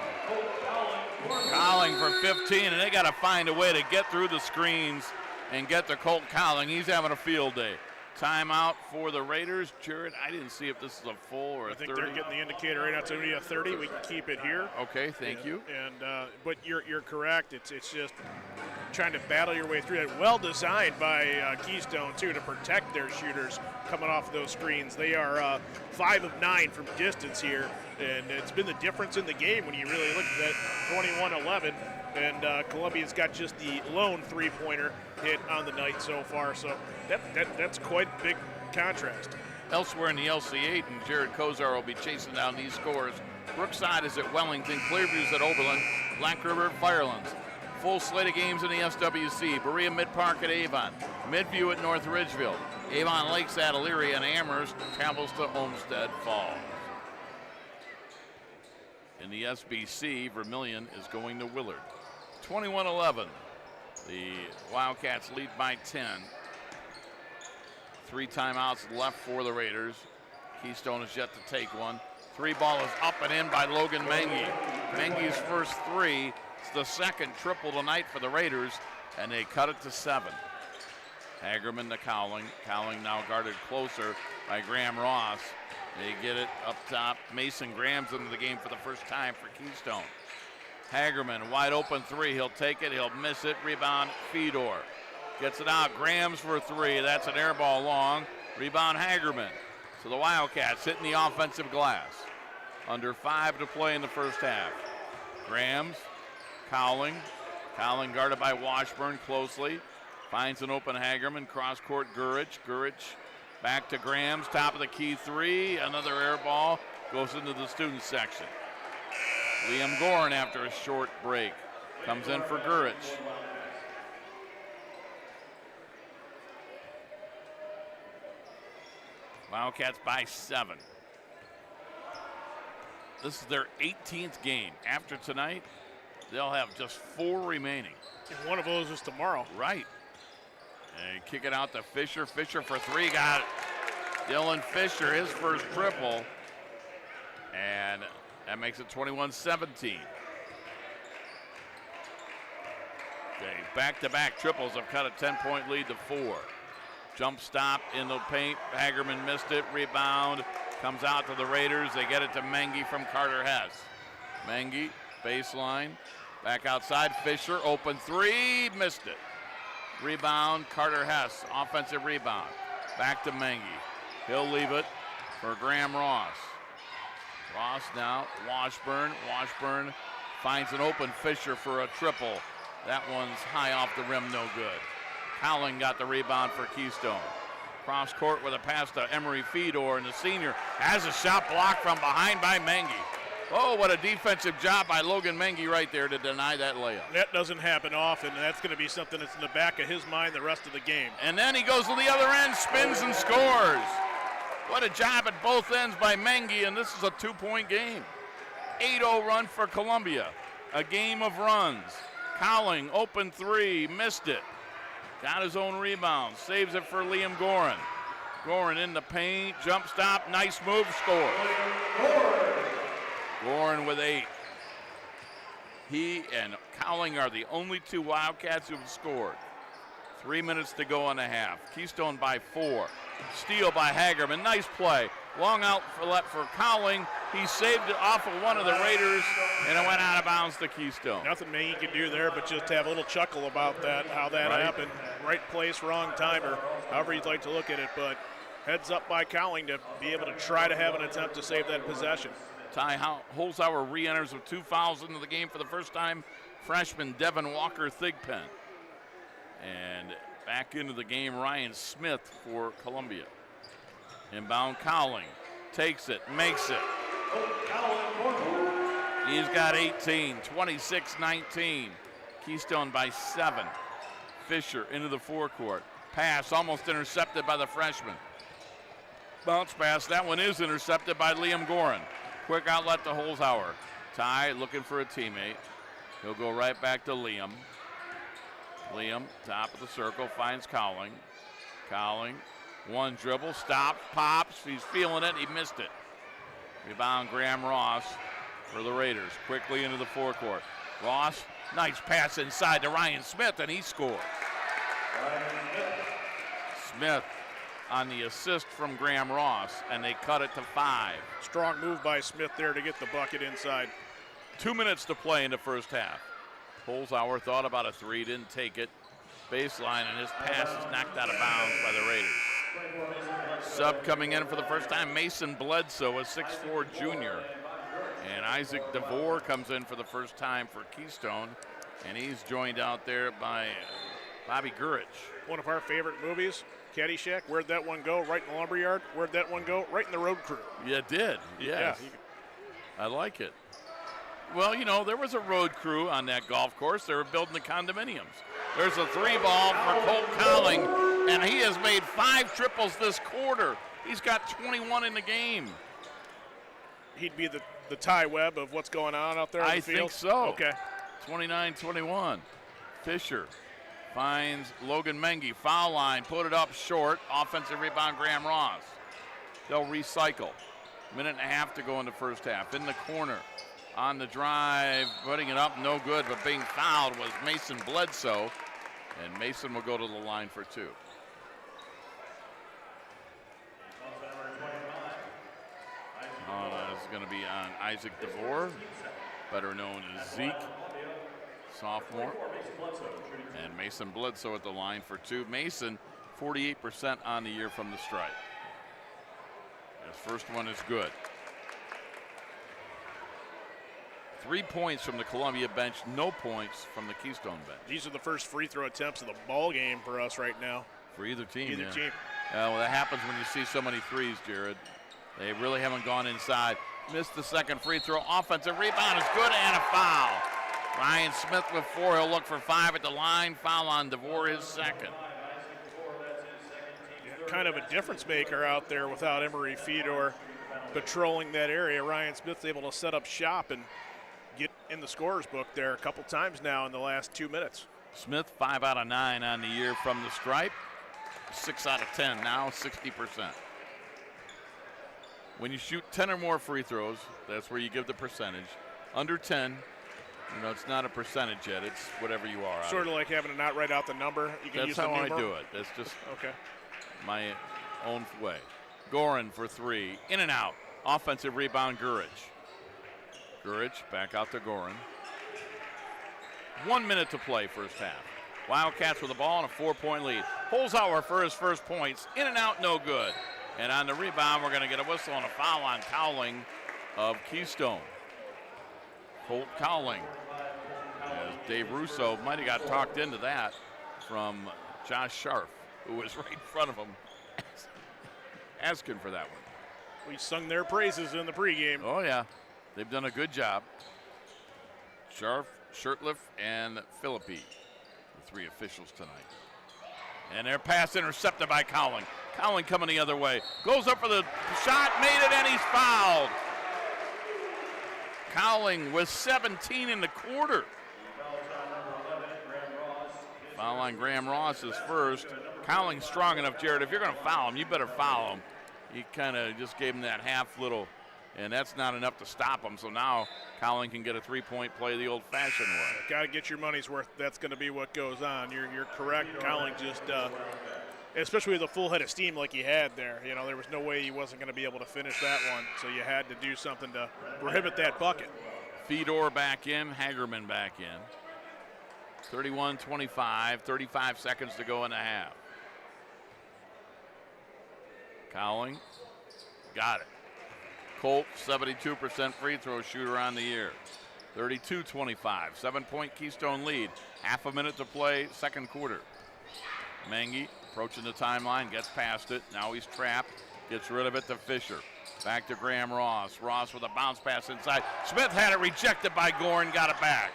Cowling for 15, and they got to find a way to get through the screens and get to Colt Cowling. He's having a field day. Timeout for the Raiders. Jared, I didn't see if this is a full or a 30. I think they're getting the indicator right now. It's going to be a 30. We can keep it here. Okay, thank you. And but you're correct. It's just trying to battle your way through that. Well designed by Keystone too to protect their shooters coming off of those screens. They are 5 of 9 from distance here, and it's been the difference in the game when you really look at that 21-11. And Columbia's got just the lone 3-pointer hit on the night so far. So that's quite a big contrast. Elsewhere in the LC8, and Jared Kozar will be chasing down these scores. Brookside is at Wellington, Clearview's at Oberlin, Black River at Firelands. Full slate of games in the SWC. Berea Mid-Park at Avon, Midview at North Ridgeville, Avon Lakes at Elyria, and Amherst travels to Olmsted Falls. In the SBC, Vermilion is going to Willard. 21-11. The Wildcats lead by 10. 3 timeouts left for the Raiders. Keystone is yet to take one. 3-ball is up and in by Logan Mengi. Mengi's first 3. It's the second triple tonight for the Raiders, and they cut it to 7. Hagerman to Cowling. Cowling now guarded closer by Graham Ross. They get it up top. Mason Graham's into the game for the first time for Keystone. Hagerman, wide open 3. He'll take it. He'll miss it. Rebound, Fedor. Gets it out. Graham's for 3. That's an air ball long. Rebound, Hagerman. So the Wildcats hitting the offensive glass. Under 5 to play in the first half. Graham's, Cowling. Cowling guarded by Washburn closely. Finds an open Hagerman. Cross court, Gurich. Gurich back to Graham's. Top of the key 3. Another air ball. Goes into the student section. Liam Gorin, after a short break, comes in for Gurich. Wildcats by 7. This is their 18th game. After tonight, they'll have just 4 remaining. And one of those is tomorrow. Right. And kick it out to Fisher. Fisher for 3. Got it. Dylan Fisher, his first triple. And that makes it 21-17. Okay, back-to-back triples have cut a 10-point lead to 4. Jump stop in the paint. Hagerman missed it. Rebound comes out to the Raiders. They get it to Mengi from Carter Hess. Mengi, baseline. Back outside. Fisher, open 3. Missed it. Rebound, Carter Hess. Offensive rebound. Back to Mengi. He'll leave it for Graham Ross. Ross now, Washburn. Washburn finds an open Fisher for a triple. That one's high off the rim, no good. Cowling got the rebound for Keystone. Cross court with a pass to Emery Fedor, and the senior has a shot blocked from behind by Mengi. Oh, what a defensive job by Logan Mengi right there to deny that layup. That doesn't happen often, and that's going to be something that's in the back of his mind the rest of the game. And then he goes to the other end, spins and scores. What a job at both ends by Mengi, and this is a 2-point game. 8-0 run for Columbia. A game of runs. Cowling, open 3, missed it. Got his own rebound, saves it for Liam Gorin. Gorin in the paint, jump stop, nice move, score. Gorin with 8. He and Cowling are the only 2 Wildcats who have scored. 3 minutes to go in the half. Keystone by 4. Steal by Hagerman. Nice play. Long outlet for Cowling. He saved it off of one of the Raiders, and it went out of bounds to Keystone. Nothing he could do there but just have a little chuckle about that, how that happened. Right place, wrong time, or however you'd like to look at it. But heads up by Cowling to be able to try to have an attempt to save that possession. Ty Holzhauer re-enters with 2 fouls into the game for the first time. Freshman Devin Walker Thigpen. And back into the game, Ryan Smith for Columbia. Inbound Cowling. Takes it, makes it. He's got 18, 26-19. Keystone by 7. Fisher into the forecourt. Pass almost intercepted by the freshman. Bounce pass, that one is intercepted by Liam Gorin. Quick outlet to Holzhauer. Ty looking for a teammate. He'll go right back to Liam. Liam, top of the circle, finds Cowling. Cowling, one dribble, stops, pops. He's feeling it. He missed it. Rebound, Graham Ross for the Raiders. Quickly into the forecourt. Ross, nice pass inside to Ryan Smith, and he scores. Smith on the assist from Graham Ross, and they cut it to 5. Strong move by Smith there to get the bucket inside. 2 minutes to play in the first half. Holzhauer thought about a 3, didn't take it. Baseline, and his pass is knocked out of bounds by the Raiders. Sub coming in for the first time, Mason Bledsoe, a 6'4 junior. And Isaac DeVore comes in for the first time for Keystone, and he's joined out there by Bobby Gurich. One of our favorite movies, Caddyshack. Where'd that one go? Right in the lumberyard. Where'd that one go? Right in the road crew. Yeah, it did. Yes. Yeah, I like it. Well, you know, there was a road crew on that golf course. They were building the condominiums. There's a 3-ball for Colt Cowling, and he has made 5 triples this quarter. He's got 21 in the game. He'd be the Ty Webb of what's going on out there in the field? I think so. Okay. 29-21. Fisher finds Logan Mengi. Foul line, put it up short. Offensive rebound, Graham Ross. They'll recycle. Minute and a half to go in the first half. In the corner, on the drive, putting it up, no good, but being fouled was Mason Bledsoe. And Mason will go to the line for two. Is going to be on Isaac DeVore, better known as Zeke, sophomore. And Mason Bledsoe at the line for two. Mason, 48% on the year from the stripe. His first one is good. 3 points from the Columbia bench, no points from the Keystone bench. These are the first free throw attempts of the ball game for us right now. For either team, Either team. Well, that happens when you see so many threes, Jared. They really haven't gone inside. Missed the second free throw. Offensive rebound is good and a foul. Ryan Smith with 4. He'll look for 5 at the line. Foul on DeVore, his second. Kind of a difference maker out there without Emery Fedor patrolling that area. Ryan Smith's able to set up shop and get in the scorer's book there a couple times now in the last 2 minutes. Smith, 5 out of 9 on the year from the stripe. 6 out of 10 now, 60%. When you shoot 10 or more free throws, that's where you give the percentage. Under 10, it's not a percentage yet. It's whatever you are. Sort of like having to not write out the number. You can That's use how the I number. do it. That's just okay. My own way. Gorin for 3. In and out. Offensive rebound, Gurich. Gurich back out to Gorin. 1 minute to play first half. Wildcats with the ball and a 4-point lead. Holzhauer for his first points. In and out, no good. And on the rebound, we're going to get a whistle and a foul on Cowling of Keystone. Colt Cowling. As Dave Russo might have got talked into that from Josh Sharf, who was right in front of him asking for that one. We sung their praises in the pregame. Oh, yeah. They've done a good job. Sharf, Shirtliff, and Philippi, the 3 officials tonight. And their pass intercepted by Cowling. Cowling coming the other way. Goes up for the shot, made it, and he's fouled. Cowling with 17 in the quarter. Foul on Graham Ross is first. Cowling's strong enough, Jared. If you're going to foul him, you better foul him. He kind of just gave him that half little, and that's not enough to stop him. So now Cowling can get a 3-point play the old-fashioned way. Got to get your money's worth. That's going to be what goes on. You're correct. Cowling just, especially with a full head of steam like he had there, there was no way he wasn't going to be able to finish that one. So you had to do something to prohibit that bucket. Fedor back in, Hagerman back in. 31-25, 35 seconds to go in the half. Cowling, got it. Colt, 72% free throw shooter on the year. 32-25, 7-point Keystone lead. Half a minute to play, second quarter. Mengi approaching the timeline, gets past it. Now he's trapped, gets rid of it to Fisher. Back to Graham Ross. Ross with a bounce pass inside. Smith had it rejected by Gorin, got it back.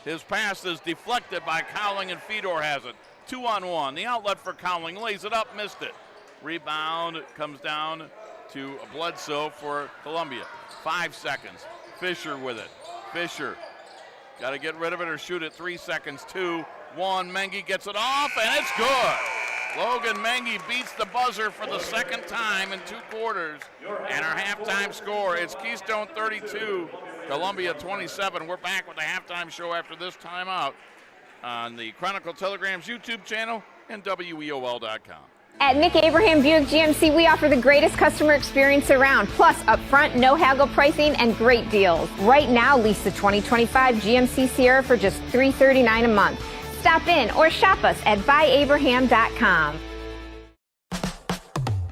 His pass is deflected by Cowling, and Fedor has it. 2-on-1. The outlet for Cowling, lays it up, missed it. Rebound comes down to Bledsoe for Columbia. 5 seconds. Fisher with it. Fisher got to get rid of it or shoot it. 3 seconds. 2, 1. Mengi gets it off, and it's good. Logan Mengi beats the buzzer for the second time in 2 quarters. And our halftime score is Keystone 32, Columbia 27. We're back with the halftime show after this timeout on the Chronicle Telegram's YouTube channel and WEOL.com. At Nick Abraham Buick GMC, we offer the greatest customer experience around, plus upfront, no haggle pricing and great deals. Right now, lease the 2025 GMC Sierra for just $339 a month. Stop in or shop us at buyabraham.com.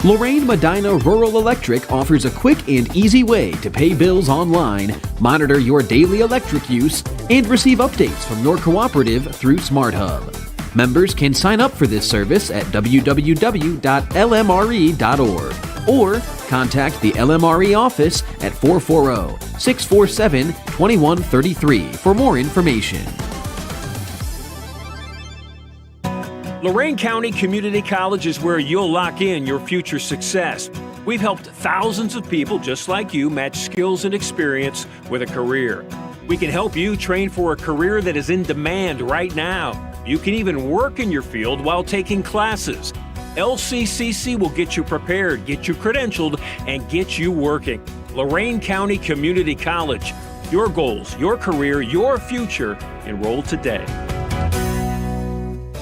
Lorain Medina Rural Electric offers a quick and easy way to pay bills online, monitor your daily electric use, and receive updates from your cooperative through SmartHub. Members can sign up for this service at www.lmre.org or contact the LMRE office at 440-647-2133 for more information. Lorain County Community College is where you'll lock in your future success. We've helped thousands of people just like you match skills and experience with a career. We can help you train for a career that is in demand right now. You can even work in your field while taking classes. LCCC will get you prepared, get you credentialed, and get you working. Lorain County Community College. Your goals, your career, your future. Enroll today.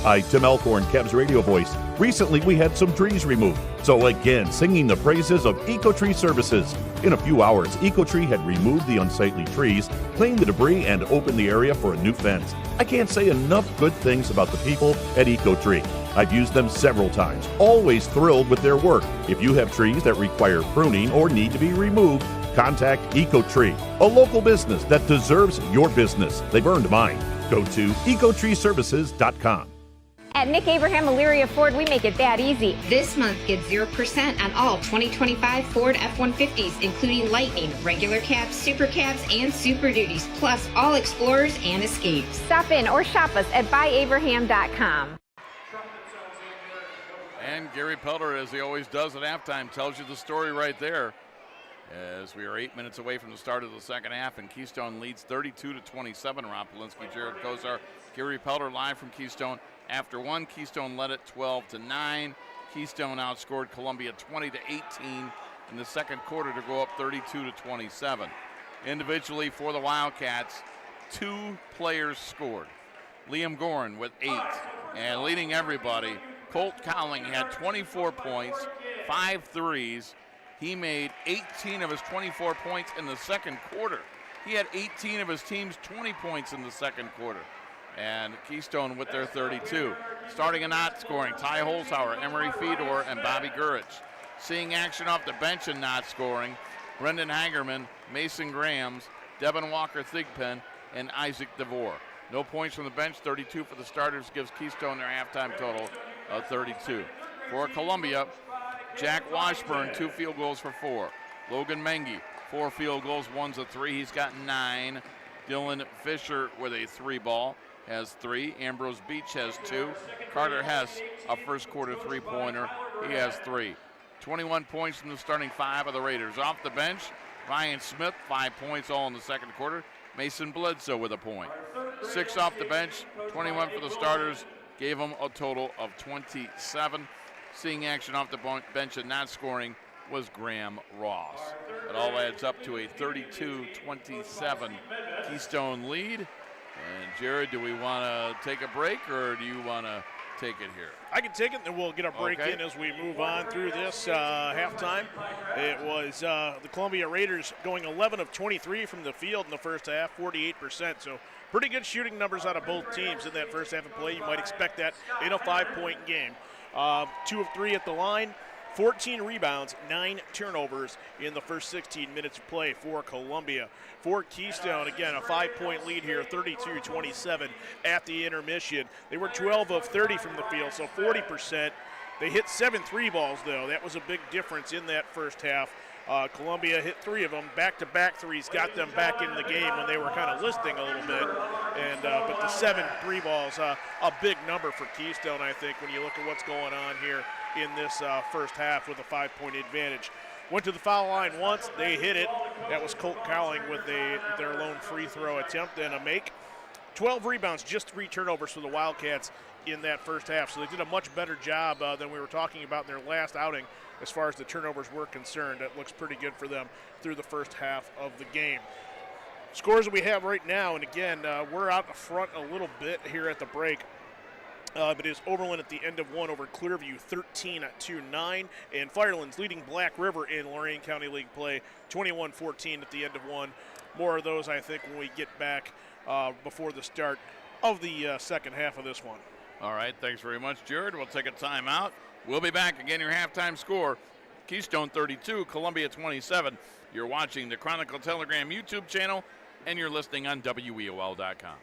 Hi, Tim Elkhorn, Cavs radio voice. Recently, we had some trees removed. So again, singing the praises of EcoTree Services. In a few hours, EcoTree had removed the unsightly trees, cleaned the debris, and opened the area for a new fence. I can't say enough good things about the people at EcoTree. I've used them several times, always thrilled with their work. If you have trees that require pruning or need to be removed, contact EcoTree, a local business that deserves your business. They've earned mine. Go to ecotreeservices.com. At Nick Abraham Elyria Ford, we make it that easy. This month, get 0% on all 2025 Ford F-150s, including Lightning, regular cabs, super cabs, and Super Duties, plus all Explorers and Escapes. Stop in or shop us at buyabraham.com. And Gary Pelter, as he always does at halftime, tells you the story right there. As we are 8 minutes away from the start of the second half, and Keystone leads 32-27. Ron Polinsky, Jared Kozar, Gary Pelter live from Keystone. After one, Keystone led it 12-9. Keystone outscored Columbia 20-18 in the second quarter to go up 32-27. Individually for the Wildcats, 2 players scored. Liam Gorin with 8, and leading everybody, Colt Cowling had 24 points, 5 threes. He made 18 of his 24 points in the second quarter. He had 18 of his team's 20 points in the second quarter. And Keystone with their 32. Starting and not scoring, Ty Holzhauer, Emery Fedor, and Bobby Gurich. Seeing action off the bench and not scoring, Brendan Hagerman, Mason Grahams, Devin Walker Thigpen, and Isaac DeVore. No points from the bench, 32 for the starters, gives Keystone their halftime total of 32. For Columbia, Jack Washburn, 2 field goals for 4. Logan Mengi, 4 field goals, 1's a 3. He's got 9. Dylan Fisher with a 3 ball. Has 3. Ambrose Beach has 2. Carter Hess, a first quarter 3-pointer. He has 3. 21 points from the starting 5 of the Raiders. Off the bench, Ryan Smith, 5 points all in the second quarter. Mason Bledsoe with a point. 6 off the bench, 21 for the starters. Gave them a total of 27. Seeing action off the bench and not scoring was Graham Ross. It all adds up to a 32-27 Keystone lead. And Jared, do we want to take a break, or do you want to take it here? I can take it, and we'll get a break in as we move on through this halftime. It was the Columbia Raiders going 11 of 23 from the field in the first half, 48%. So pretty good shooting numbers out of both teams in that first half of play. You might expect that in a 5-point game. 2 of 3 at the line. 14 rebounds, 9 turnovers in the first 16 minutes of play for Columbia. For Keystone, again, a 5-point lead here, 32-27 at the intermission. They were 12 of 30 from the field, so 40%. They hit 7 3-balls, though. That was a big difference in that first half. Columbia hit 3 of them. Back-to-back threes got them back in the game when they were kind of listing a little bit. And but the 7 3-balls, a big number for Keystone, I think, when you look at what's going on here in this first half with a 5-point advantage. Went to the foul line once. They hit it. That was Colt Cowling with their lone free throw attempt and a make. 12 rebounds, just 3 turnovers for the Wildcats in that first half. So they did a much better job than we were talking about in their last outing as far as the turnovers were concerned. That looks pretty good for them through the first half of the game. Scores that we have right now, and again, we're out in front a little bit here at the break. But it's Oberlin at the end of one over Clearview, 13-9. And Firelands leading Black River in Lorain County League play, 21-14 at the end of one. More of those, I think, when we get back before the start of the second half of this one. All right, thanks very much, Jared. We'll take a timeout. We'll be back. Again, your halftime score, Keystone 32, Columbia 27. You're watching the Chronicle Telegram YouTube channel, and you're listening on WEOL.com.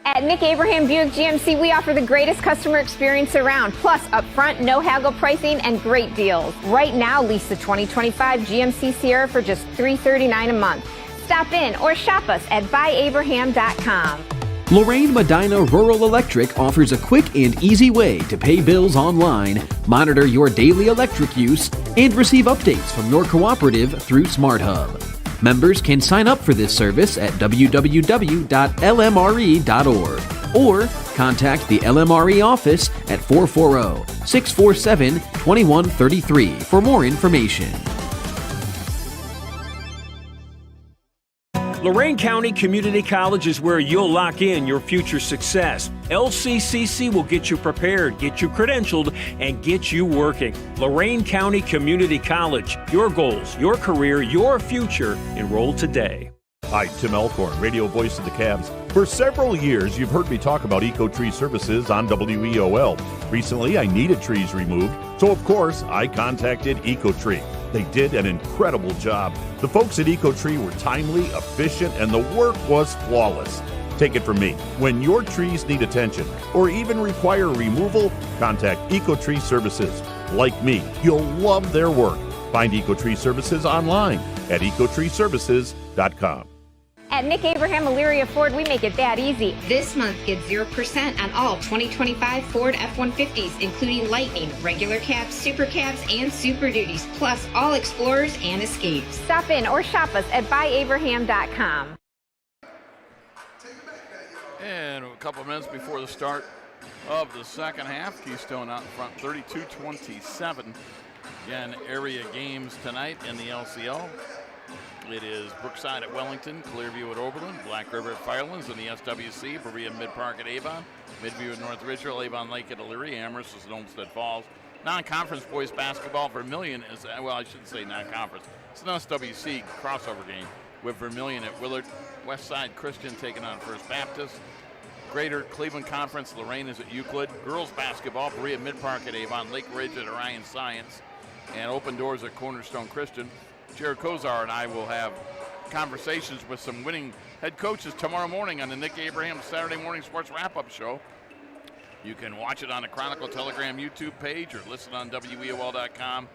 At Nick Abraham Buick GMC, we offer the greatest customer experience around, plus upfront, no haggle pricing and great deals. Right now, lease the 2025 GMC Sierra for just $339 a month. Stop in or shop us at buyabraham.com. Lorain Medina Rural Electric offers a quick and easy way to pay bills online, monitor your daily electric use, and receive updates from your cooperative through SmartHub. Members can sign up for this service at www.lmre.org or contact the LMRE office at 440-647-2133 for more information. Lorain County Community College is where you'll lock in your future success. LCCC will get you prepared, get you credentialed, and get you working. Lorain County Community College. Your goals, your career, your future. Enroll today. Hi, Tim Elkhorn, radio voice of the Cavs. For several years, you've heard me talk about EcoTree Services on WEOL. Recently, I needed trees removed, so of course, I contacted EcoTree. They did an incredible job. The folks at EcoTree were timely, efficient, and the work was flawless. Take it from me. When your trees need attention or even require removal, contact EcoTree Services. Like me, you'll love their work. Find EcoTree Services online at ecotreeservices.com. At Nick Abraham Elyria Ford, we make it that easy. This month, get 0% on all 2025 Ford F-150s, including Lightning, regular cabs, super cabs, and Super Duties, plus all Explorers and Escapes. Stop in or shop us at buyabraham.com. And a couple of minutes before the start of the second half, Keystone out in front 32-27. Again, area games tonight in the LCL. It is Brookside at Wellington, Clearview at Oberlin, Black River at Firelands in the SWC, Berea Mid-Park at Avon, Midview at North Ridgeville, Avon Lake at Elyria, Amherst is at Olmsted Falls. Non-conference boys basketball, Vermilion is, well, I shouldn't say non-conference. It's an SWC crossover game with Vermilion at Willard, Westside Christian taking on First Baptist. Greater Cleveland Conference, Lorain is at Euclid. Girls basketball, Berea Mid-Park at Avon, Lake Ridge at Orion Science, and Open Doors at Cornerstone Christian. Jared Kozar and I will have conversations with some winning head coaches tomorrow morning on the Nick Abraham Saturday Morning Sports Wrap-Up Show. You can watch it on the Chronicle Telegram YouTube page or listen on WEOL.com.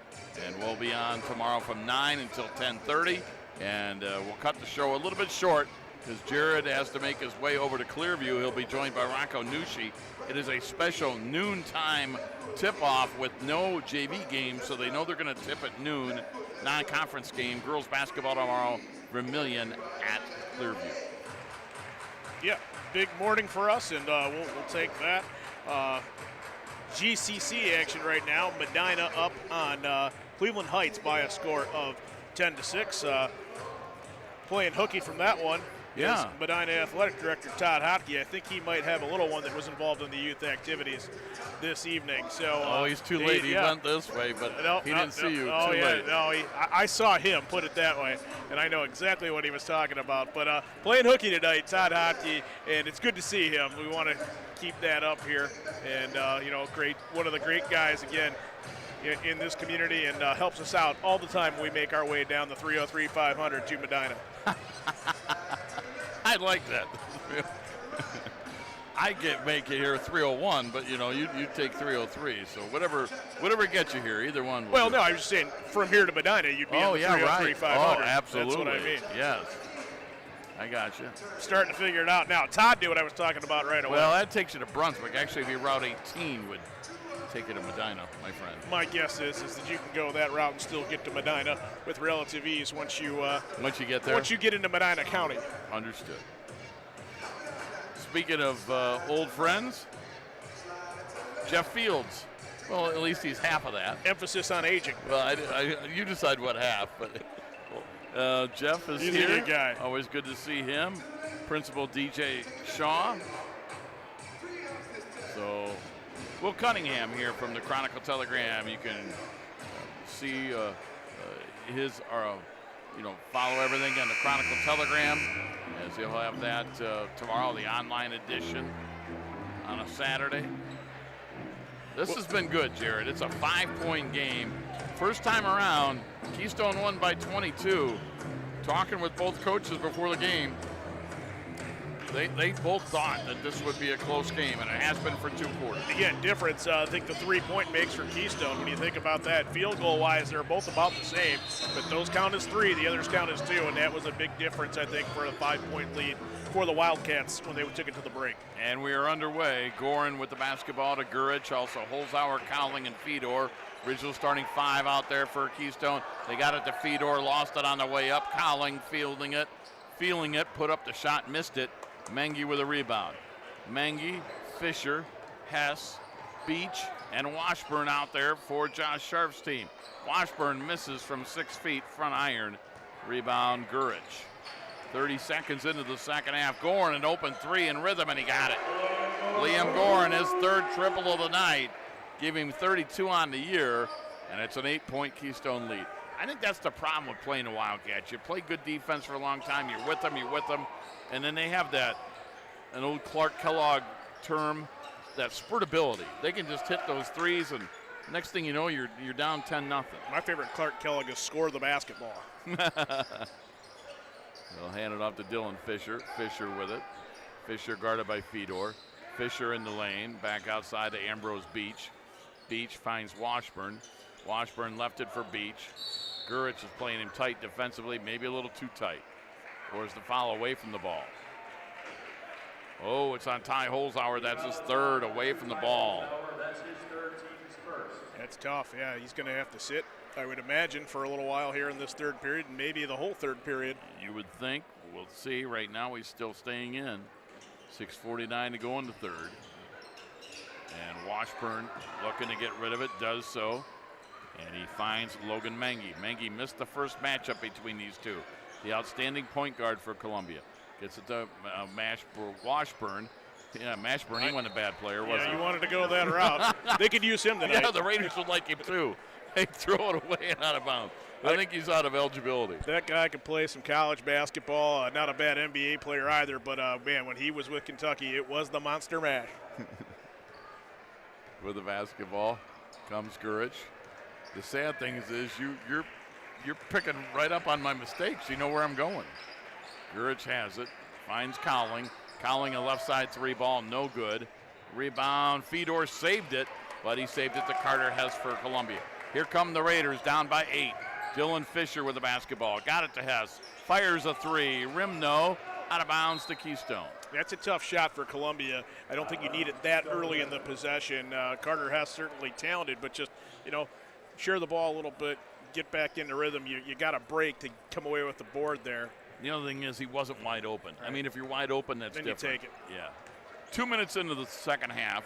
And we'll be on tomorrow from 9 until 10:30. And we'll cut the show a little bit short because Jared has to make his way over to Clearview. He'll be joined by Rocco Nucci. It is a special noontime tip-off with no JV game, so they know they're going to tip at noon. Non-conference game, girls basketball tomorrow, Vermilion at Clearview. Yeah, big morning for us, and we'll take that. GCC action right now. Medina up on Cleveland Heights by a score of 10-6. Playing hooky from that one. Yeah. Is Medina Athletic Director Todd Hotke. I think he might have a little one that was involved in the youth activities this evening. So he's too late. He went this way, but he didn't see you. Oh, too yeah. late. No, I saw him, put it that way, and I know exactly what he was talking about. But playing hooky tonight, Todd Hotke, and it's good to see him. We want to keep that up here, and great, one of the great guys again in this community, and helps us out all the time when we make our way down the 303-500 to Medina. I like that. I make it here 301, but you take 303. So whatever gets you here, either one. Well, no, I was just saying from here to Medina, you'd be in the 303-500. Oh, absolutely. That's what I mean. Yes, I got you. Starting to figure it out now. Todd knew what I was talking about right away. Well, that takes you to Brunswick. Actually, it'd be Route 18 would take you to Medina, my friend. My guess is that you can go that route and still get to Medina with relative ease once you get there. Once you get into Medina County. Understood. Speaking of old friends, Jeff Fields. Well, at least he's half of that. Emphasis on aging. Well, you decide what half, but Jeff is he's here. a good guy. Always good to see him. Principal DJ Shaw. So, Will Cunningham here from the Chronicle Telegram. You can see follow everything on the Chronicle Telegram, as he'll have that tomorrow, the online edition on a Saturday. This has been good, Jared. It's a 5-point game. First time around, Keystone won by 22. Talking with both coaches before the game, they both thought that this would be a close game, and it has been for 2 quarters. Again, difference, I think the 3-point makes for Keystone. When you think about that, field goal-wise, they're both about the same, but those count as 3, the others count as 2, and that was a big difference, I think, for a 5-point lead for the Wildcats when they took it to the break. And we are underway. Gorin with the basketball to Gurich, also Holzhauer, Cowling, and Fedor. Original starting 5 out there for Keystone. They got it to Fedor, lost it on the way up. Cowling feeling it, put up the shot, missed it. Mengi with a rebound. Mengi, Fisher, Hess, Beach, and Washburn out there for Josh Sharf's team. Washburn misses from 6 feet, front iron. Rebound, Gurich. 30 seconds into the second half. Gorin, an open 3 in rhythm, and he got it. Liam Gorin, his 3rd triple of the night, giving him 32 on the year, and it's an 8-point Keystone lead. I think that's the problem with playing the Wildcats. You play good defense for a long time, you're with them, and then they have an old Clark Kellogg term, that spurtability. They can just hit those threes, and next thing you know, you're down 10-0. My favorite Clark Kellogg is score the basketball. They'll hand it off to Dylan Fisher. Fisher with it. Fisher guarded by Fedor. Fisher in the lane, back outside to Ambrose Beach. Beach finds Washburn. Washburn left it for Beach. Gurich is playing him tight defensively, maybe a little too tight. Or is the foul away from the ball? Oh, it's on Ty Holzhauer. That's his 3rd away from the ball. That's tough. Yeah, he's going to have to sit, I would imagine, for a little while here in this 3rd period, and maybe the whole 3rd period. You would think. We'll see. Right now he's still staying in. 6:49 to go in the 3rd. And Washburn looking to get rid of it, does so. And he finds Logan Mengi. Mengi missed the first matchup between these two. The outstanding point guard for Columbia. Gets it to Washburn. Yeah, Mashburn, he wasn't a bad player, was he? Yeah, you wanted to go that route. They could use him tonight. Yeah, the Raiders would like him too. They throw it away and out of bounds. I think he's out of eligibility. That guy could play some college basketball. Not a bad NBA player either, but man, when he was with Kentucky, it was the Monster Mash. With the basketball comes Gurich. The sad thing is you're picking right up on my mistakes. You know where I'm going. Gurich has it, finds Cowling. Cowling a left side 3 ball, no good. Rebound, Fedor saved it, but he saved it to Carter Hess for Columbia. Here come the Raiders, down by 8. Dylan Fisher with the basketball, got it to Hess, fires a 3, rim no, out of bounds to Keystone. That's a tough shot for Columbia. I don't think you need it that early in the possession. Carter Hess certainly talented, but just, share the ball a little bit, get back into rhythm. You got a break to come away with the board there. The other thing is he wasn't wide open. Right. I mean, if you're wide open, that's then different. You take it. Yeah. 2 minutes into the second half.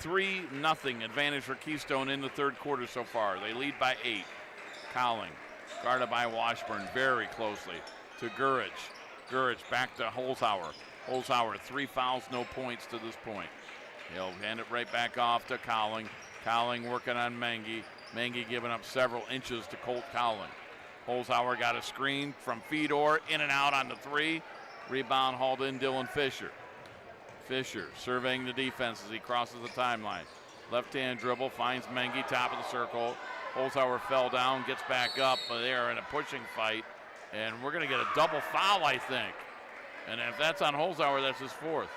3-0 advantage for Keystone in the 3rd quarter so far. They lead by 8. Cowling, guarded by Washburn very closely to Gurich. Gurich back to Holzhauer. Holzhauer, 3 fouls, no points to this point. He'll hand it right back off to Cowling. Cowling working on Mengi. Mengi giving up several inches to Colt Cowling. Holzhauer got a screen from Fedor, in and out on the 3. Rebound hauled in Dylan Fisher. Fisher surveying the defense as he crosses the timeline. Left-hand dribble, finds Mengi, top of the circle. Holzhauer fell down, gets back up, but they are in a pushing fight. And we're going to get a double foul, I think. And if that's on Holzhauer, that's his 4th.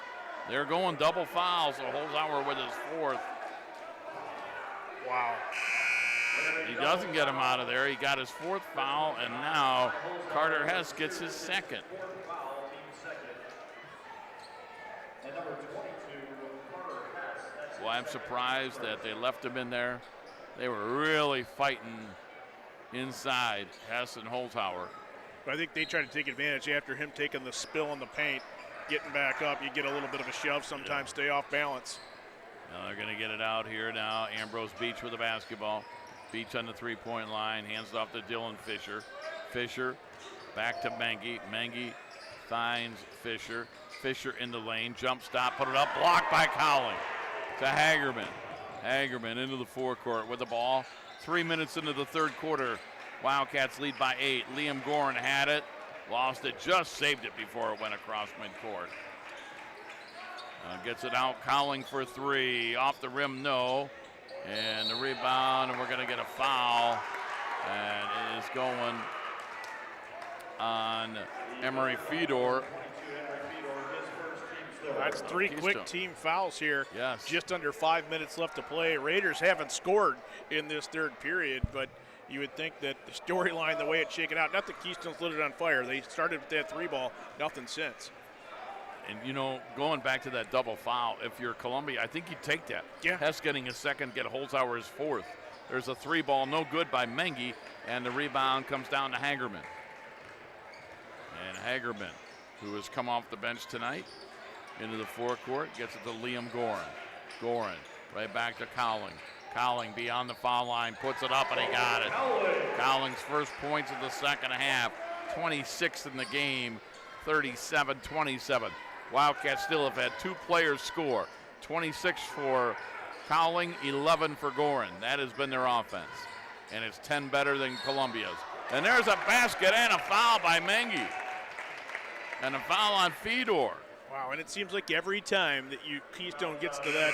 They're going double foul, so Holzhauer with his 4th. Wow. He doesn't get him out of there. He got his 4th foul, and now Carter Hess gets his 2nd. Well, I'm surprised that they left him in there. They were really fighting inside, Hess and Holzhauer. But I think they tried to take advantage after him taking the spill in the paint, getting back up. You get a little bit of a shove, sometimes stay off balance. Now they're going to get it out here now. Ambrose Beach with the basketball. Beach on the 3-point line, hands it off to Dylan Fisher. Fisher back to Mengi. Mengi finds Fisher. Fisher in the lane, jump stop, put it up, blocked by Cowling. To Hagerman. Hagerman into the forecourt with the ball. 3 minutes into the 3rd quarter. Wildcats lead by 8. Liam Gorin had it, lost it, just saved it before it went across midcourt. Gets it out, Cowling for 3. Off the rim, no. And the rebound, and we're going to get a foul. And it is going on Emery Fedor. That's 3 quick team fouls here. Yes. Just under 5 minutes left to play. Raiders haven't scored in this 3rd period, but you would think that the storyline, the way it's shaken out, not that Keystone's lit it on fire. They started with that 3 ball, nothing since. And, going back to that double foul, if you're Columbia, I think you take that. Yeah. Hess getting his 2nd, get Holzhauer his 4th. There's a 3-ball, no good by Mengi, and the rebound comes down to Hagerman. And Hagerman, who has come off the bench tonight, into the forecourt, gets it to Liam Gorin. Gorin, right back to Cowling. Cowling beyond the foul line, puts it up, and he got it. Cowling's first points of the second half, 26th in the game, 37-27. Wildcats still have had 2 players score, 26 for Cowling, 11 for Gorin. That has been their offense, and it's 10 better than Columbia's. And there's a basket and a foul by Mengi, and a foul on Fedor. Wow, and it seems like every time that Keystone gets to that,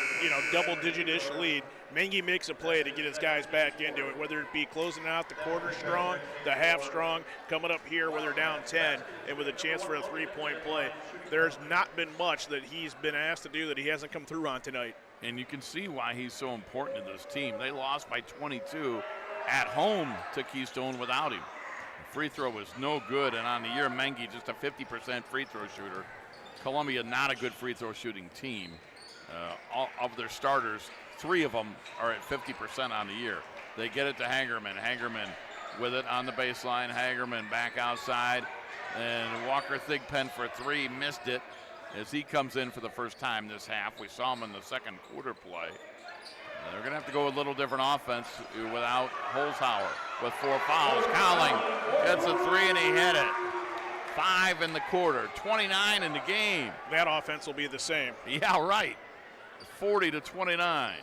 double-digit-ish lead, Mengi makes a play to get his guys back into it, whether it be closing out the quarter strong, the half strong, coming up here where they're down 10, and with a chance for a 3-point play. There's not been much that he's been asked to do that he hasn't come through on tonight. And you can see why he's so important to this team. They lost by 22 at home to Keystone without him. The free throw was no good, and on the year, Mengi just a 50% free throw shooter. Columbia not a good free throw shooting team. All of their starters, 3 of them are at 50% on the year. They get it to Hagerman. Hagerman with it on the baseline. Hagerman back outside, and Walker Thigpen for 3, missed it as he comes in for the first time this half. We saw him in the second quarter play. They're going to have to go a little different offense without Holzhauer with 4 fouls. Cowling gets a 3 and he hit it. 5 in the quarter, 29 in the game. That offense will be the same. Yeah, right. 40-29,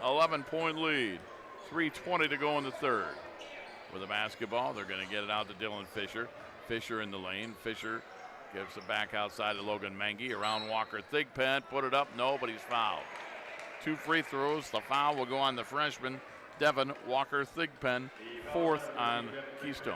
11-point lead. 3:20 to go in the third. With the basketball, they're going to get it out to Dylan Fisher. Fisher in the lane. Fisher gives it back outside to Logan Mengi. Around Walker Thigpen, put it up, no, but he's fouled. 2 free throws. The foul will go on the freshman, Devin Walker Thigpen, 4th on Keystone.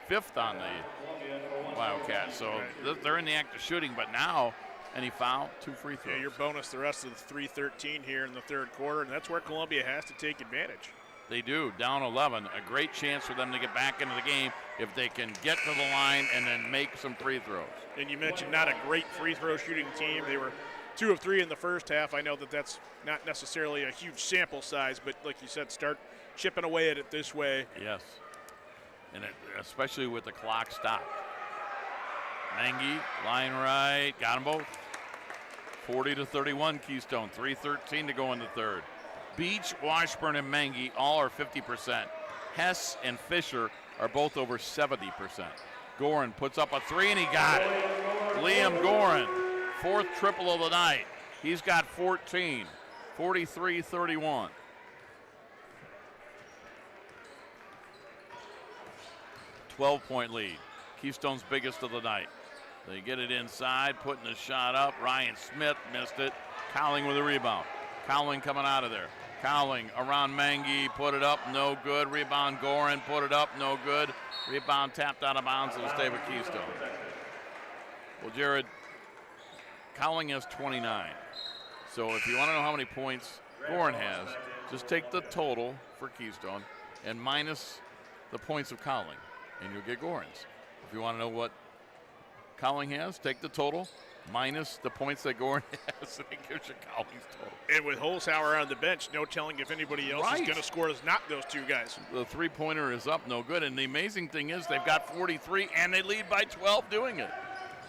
5th on the Wildcats. So they're in the act of shooting, but now any foul, 2 free throws. Yeah, your bonus the rest of the 3:13 here in the third quarter, and that's where Columbia has to take advantage. They do, down 11. A great chance for them to get back into the game if they can get to the line and then make some free throws. And you mentioned not a great free throw shooting team. They were 2 of 3 in the first half. I know that that's not necessarily a huge sample size, but like you said, start chipping away at it this way. Yes. And especially with the clock stopped. Mengi, line right, got them both. 40-31 Keystone, 3:13 to go in the third. Beach, Washburn, and Mengi all are 50%. Hess and Fisher are both over 70%. Gorin puts up a 3 and he got it. Liam Gorin, 4th triple of the night. He's got 14, 43-31. .point lead. Keystone's biggest of the night. They get it inside, putting the shot up. Ryan Smith missed it. Cowling with a rebound. Cowling coming out of there. Cowling around Mengi, put it up, no good. Rebound Gorin, put it up, no good. Rebound tapped out of bounds. It'll stay with Keystone. Well, Jared, Cowling has 29. So if you want to know how many points Gorin has, just take the total for Keystone and minus the points of Cowling, and you'll get Gorin's. If you want to know what Cowling has, take the total minus the points that Gorin has, and it gives you Cowling's total. And with Holzhauer on the bench, no telling if anybody else is going to score as not those 2 guys. The 3-pointer is up, no good. And the amazing thing is they've got 43, and they lead by 12 doing it.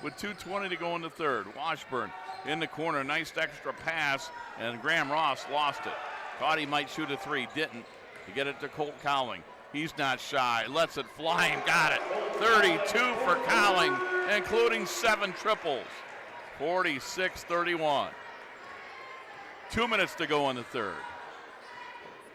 With 2:20 to go in the third. Washburn in the corner, nice extra pass, and Graham Ross lost it. Thought he might shoot a 3, didn't. To get it to Colt Cowling. He's not shy, lets it fly and got it. 32 for Cowling, including 7 triples. 46-31. 2 minutes to go in the third.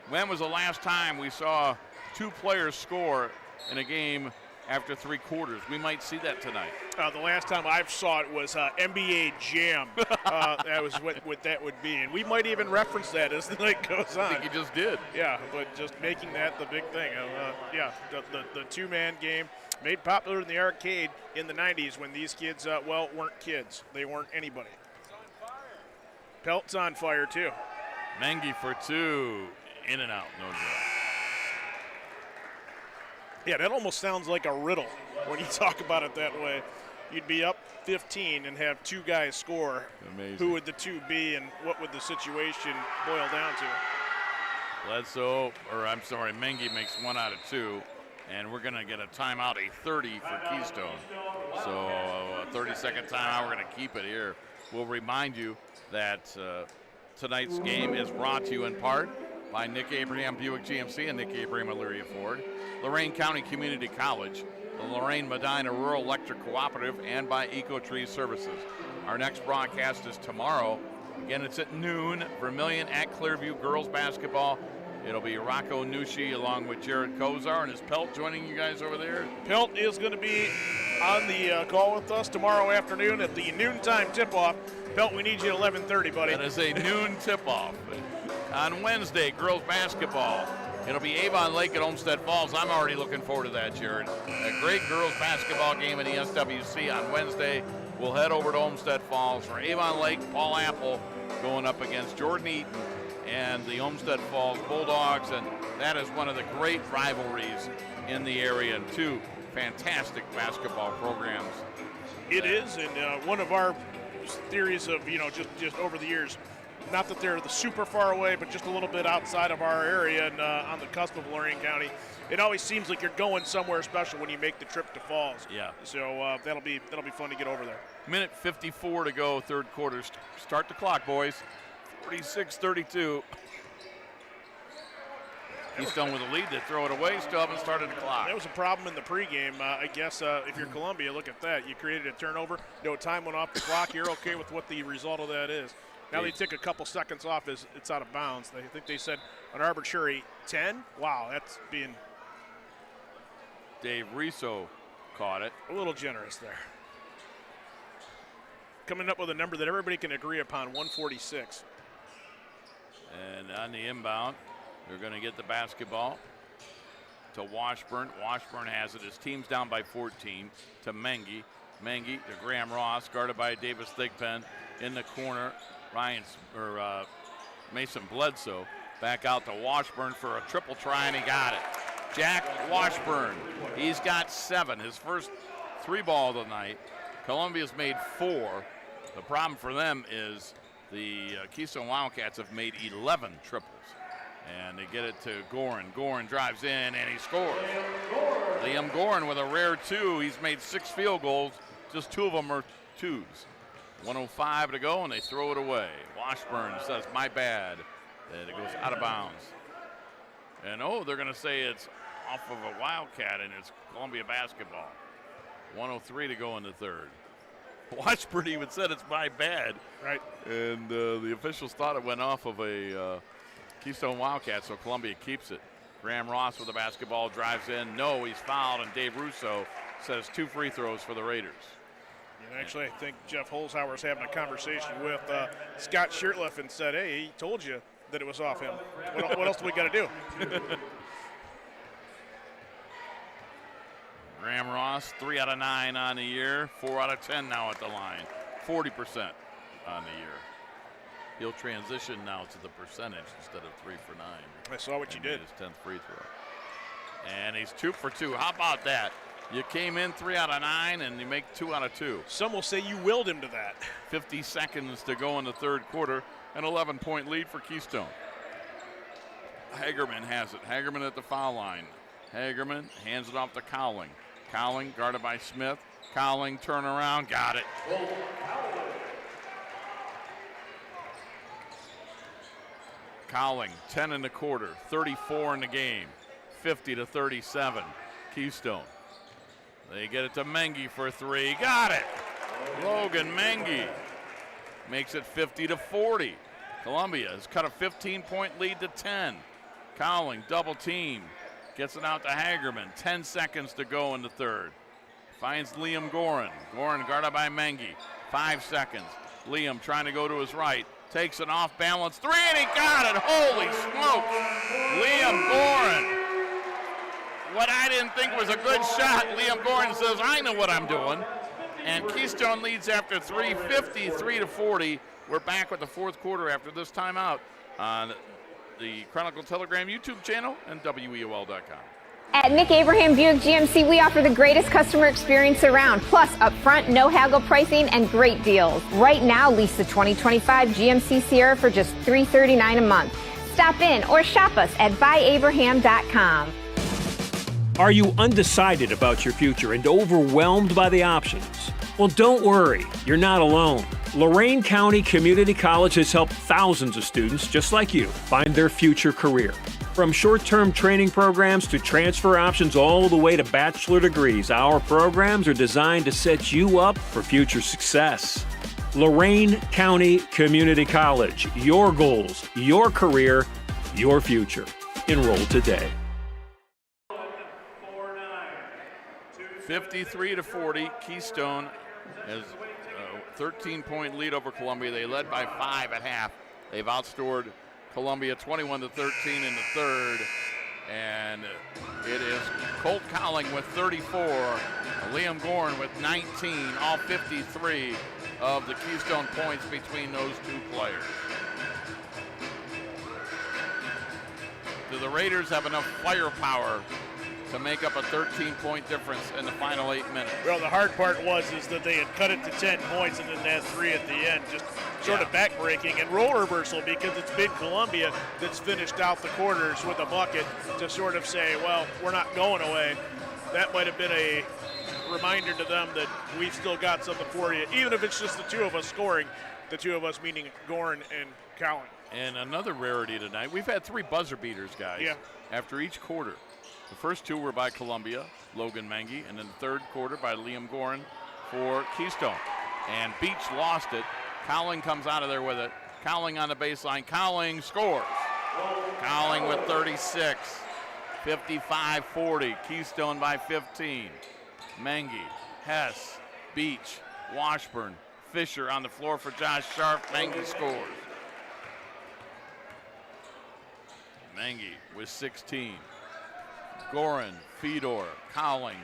When was the last time we saw 2 players score in a game after 3 quarters? We might see that tonight. The last time I saw it was NBA Jam. That was what that would be. And we might even reference that as the night goes on. I think you just did. Yeah, but just making that the big thing. The 2-man game made popular in the arcade in the 90s when these kids, weren't kids. They weren't anybody. Pelt's on fire, too. Mengi for 2. In and out, no good. Yeah, that almost sounds like a riddle when you talk about it that way. you'd be up 15 and have 2 guys score. Amazing. Who would the 2 be, and what would the situation boil down to? Mengi makes 1 out of 2, and we're going to get a timeout, a 30 for Keystone. So a 30-second timeout, we're going to keep it here. We'll remind you that tonight's game is brought to you in part by Nick Abraham Buick GMC and Nick Abraham Elyria Ford, Lorain County Community College, the Lorain Medina Rural Electric Cooperative, and by EcoTree Services. Our next broadcast is tomorrow. Again, it's at noon. Vermilion at Clearview girls basketball. It'll be Rocco Nushi along with Jared Kozar, and is Pelt joining you guys over there? Pelt is going to be on the call with us tomorrow afternoon at the noontime tip-off. Pelt, we need you at 11:30, buddy. That is a noon tip-off. On Wednesday, girls basketball. It'll be Avon Lake at Olmsted Falls. I'm already looking forward to that, Jared. A great girls basketball game in the SWC on Wednesday. We'll head over to Olmsted Falls for Avon Lake. Paul Apple going up against Jordan Eaton and the Olmsted Falls Bulldogs, and that is one of the great rivalries in the area, and 2 fantastic basketball programs. It is, and one of our theories of, just over the years, not that they're the super far away, but just a little bit outside of our area and on the cusp of Lorain County. It always seems like you're going somewhere special when you make the trip to Falls. Yeah. So that'll be fun to get over there. Minute 54 to go, third quarter. Start the clock, boys. 46-32. Keystone with a lead. They throw it away. Still haven't started the clock. There was a problem in the pregame. I guess if you're Columbia, look at that. You created a turnover. No time went off the clock. You're okay with what the result of that is. Now they took a couple seconds off as it's out of bounds. I think they said an arbitrary 10. Wow, that's being... Dave Riso caught it. A little generous there. Coming up with a number that everybody can agree upon, 146. And on the inbound, they're going to get the basketball to Washburn. Washburn has it. His team's down by 14 to Mengi. Mengi to Graham Ross, guarded by Davis Thigpen. In the corner, Mason Bledsoe back out to Washburn for a triple try, and he got it. Jack Washburn, he's got 7. His first 3 ball of the night. Columbia's made 4. The problem for them is the Keystone Wildcats have made 11 triples. And they get it to Gorin. Gorin drives in, and he scores. Liam Gorin with a rare 2. He's made 6 field goals. Just 2 of them are 2s. 1:05 to go, and they throw it away. Washburn says, my bad. And it goes out of bounds. And, they're going to say it's off of a Wildcat, and it's Columbia basketball. 1:03 to go in the third. Washburn even said it's my bad. Right. And the officials thought it went off of a Keystone Wildcat, so Columbia keeps it. Graham Ross with the basketball, drives in. No, he's fouled, and Dave Russo says 2 free throws for the Raiders. And actually, I think Jeff Holzhauer's having a conversation with Scott Shirtliff and said, hey, he told you that it was off him. What else do we got to do? Graham Ross, 3 out of 9 on the year, 4 out of 10 now at the line, 40% on the year. He'll transition now to the percentage instead of 3 for 9. I saw what you did. His 10th free throw. And he's 2 for 2. How about that? You came in 3 out of 9, and you make 2 out of 2. Some will say you willed him to that. 50 seconds to go in the third quarter. An 11-point lead for Keystone. Hagerman has it. Hagerman at the foul line. Hagerman hands it off to Cowling. Cowling guarded by Smith. Cowling turnaround, got it. Cowling, 10 in the quarter, 34 in the game, 50-37. Keystone. They get it to Mengi for 3. Got it. Logan Mengi makes it 50-40. Columbia has cut a 15-point lead to 10. Cowling, double team. Gets it out to Hagerman. 10 seconds to go in the third. Finds Liam Gorin. Gorin guarded by Mengi. 5 seconds. Liam trying to go to his right. Takes an off balance 3, and he got it. Holy smokes. Liam Gorin. What I didn't think was a good shot, Liam Gorin says, I know what I'm doing. And Keystone leads after 3, 53-40. We're back with the fourth quarter after this timeout on the Chronicle Telegram YouTube channel and WEOL.com. At Nick Abraham Buick GMC, we offer the greatest customer experience around, plus upfront, no haggle pricing and great deals. Right now, lease the 2025 GMC Sierra for just $339 a month. Stop in or shop us at buyabraham.com. Are you undecided about your future and overwhelmed by the options? Well, don't worry, you're not alone. Lorain County Community College has helped thousands of students just like you find their future career. From short-term training programs to transfer options all the way to bachelor degrees, our programs are designed to set you up for future success. Lorain County Community College, your goals, your career, your future. Enroll today. 53-40, Keystone has a 13-point lead over Columbia. They led by 5 at half. They've outscored Columbia 21-13 in the third, and it is Colt Cowling with 34, Liam Gorn with 19, all 53 of the Keystone points between those two players. Do the Raiders have enough firepower to make up a 13-point difference in the final 8 minutes? Well, the hard part is that they had cut it to 10 points and then that 3 at the end, just sort of back-breaking and role reversal, because it's been Columbia that's finished out the quarters with a bucket to sort of say, well, we're not going away. That might have been a reminder to them that we've still got something for you, even if it's just the two of us scoring, the two of us meaning Gorn and Cowling. And another rarity tonight, we've had 3 buzzer beaters, guys, after each quarter. The first 2 were by Columbia, Logan Mengi, and then the third quarter by Liam Gorn for Keystone. And Beach lost it. Cowling comes out of there with it. Cowling on the baseline. Cowling scores. Cowling with 36. 55-40. Keystone by 15. Mengi, Hess, Beach, Washburn, Fisher on the floor for Josh Sharp. Mengi scores. Mengi with 16. Gorin, Fedor, Cowling,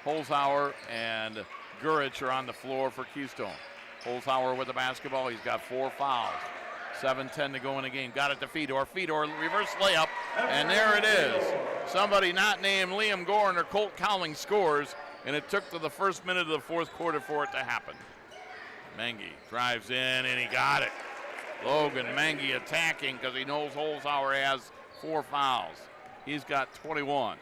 Holzhauer, and Gurich are on the floor for Keystone. Holzhauer with the basketball. He's got 4 fouls. 7:10 to go in the game. Got it to Fedor. Fedor, reverse layup, and there it is. Somebody not named Liam Gorin or Colt Cowling scores, and it took to the first minute of the fourth quarter for it to happen. Mengi drives in, and he got it. Logan Mengi attacking because he knows Holzhauer has 4 fouls. He's got 21.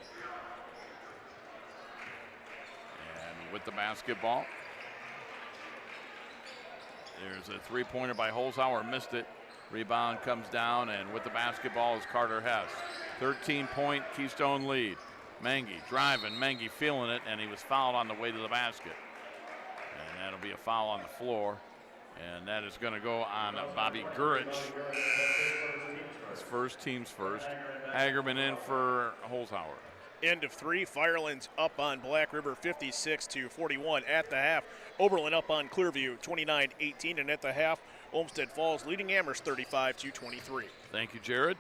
And with the basketball, there's a 3-pointer by Holzhauer, missed it. Rebound comes down, and with the basketball is Carter Hess. 13-point Keystone lead. Mengi driving, Mengi feeling it, and he was fouled on the way to the basket. And that'll be a foul on the floor, and that is going to go on Bobby Gurich. His first, team's first. Hagerman in for Holzhauer. End of 3. Firelands up on Black River 56-41 at the half. Oberlin up on Clearview 29-18, and at the half, Olmsted Falls leading Amherst 35-23. Thank you, Jared.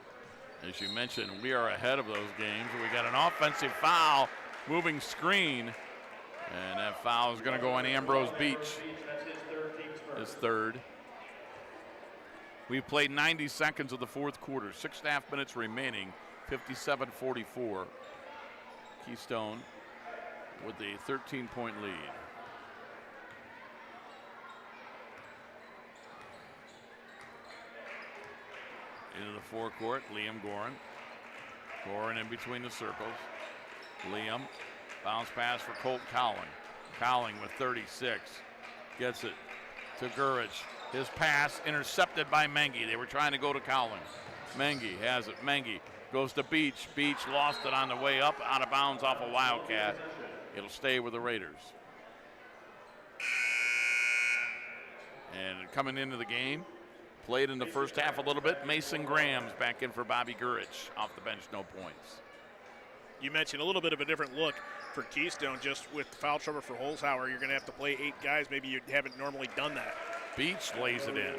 As you mentioned, we are ahead of those games. We got an offensive foul, moving screen, and that foul is going to go on Ambrose Beach. His third. We've played 90 seconds of the fourth quarter, 6.5 minutes remaining, 57-44. Keystone with a 13-point lead. Into the forecourt, Liam Gorin. Gorin in between the circles. Liam, bounce pass for Colt Cowling. Cowling with 36, gets it to Gurich. His pass intercepted by Mengi. They were trying to go to Cowling. Mengi has it. Mengi goes to Beach. Beach lost it on the way up, out of bounds off a Wildcat. It'll stay with the Raiders. And coming into the game, played in the first half a little bit. Mason Graham's back in for Bobby Gurich. Off the bench, no points. You mentioned a little bit of a different look for Keystone, just with foul trouble for Holzhauer. You're going to have to play 8 guys. Maybe you haven't normally done that. Beach lays it in.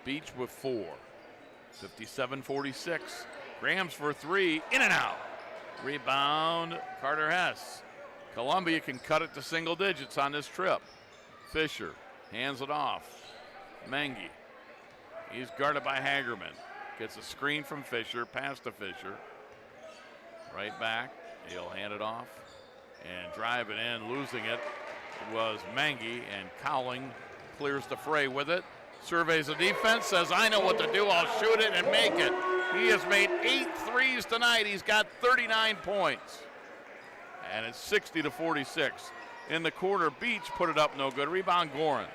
Beach with 4. 57-46. Graham's for 3. In and out. Rebound, Carter Hess. Columbia can cut it to single digits on this trip. Fisher hands it off. Mengi. He's guarded by Hagerman. Gets a screen from Fisher, pass to Fisher. Right back. He'll hand it off and drive it in. Losing it was Mangy, and Cowling clears the fray with it. Surveys the defense, says, I know what to do. I'll shoot it and make it. He has made 8 threes tonight. He's got 39 points. And it's 60-46. In the quarter, Beach put it up, no good. Rebound, Gorin.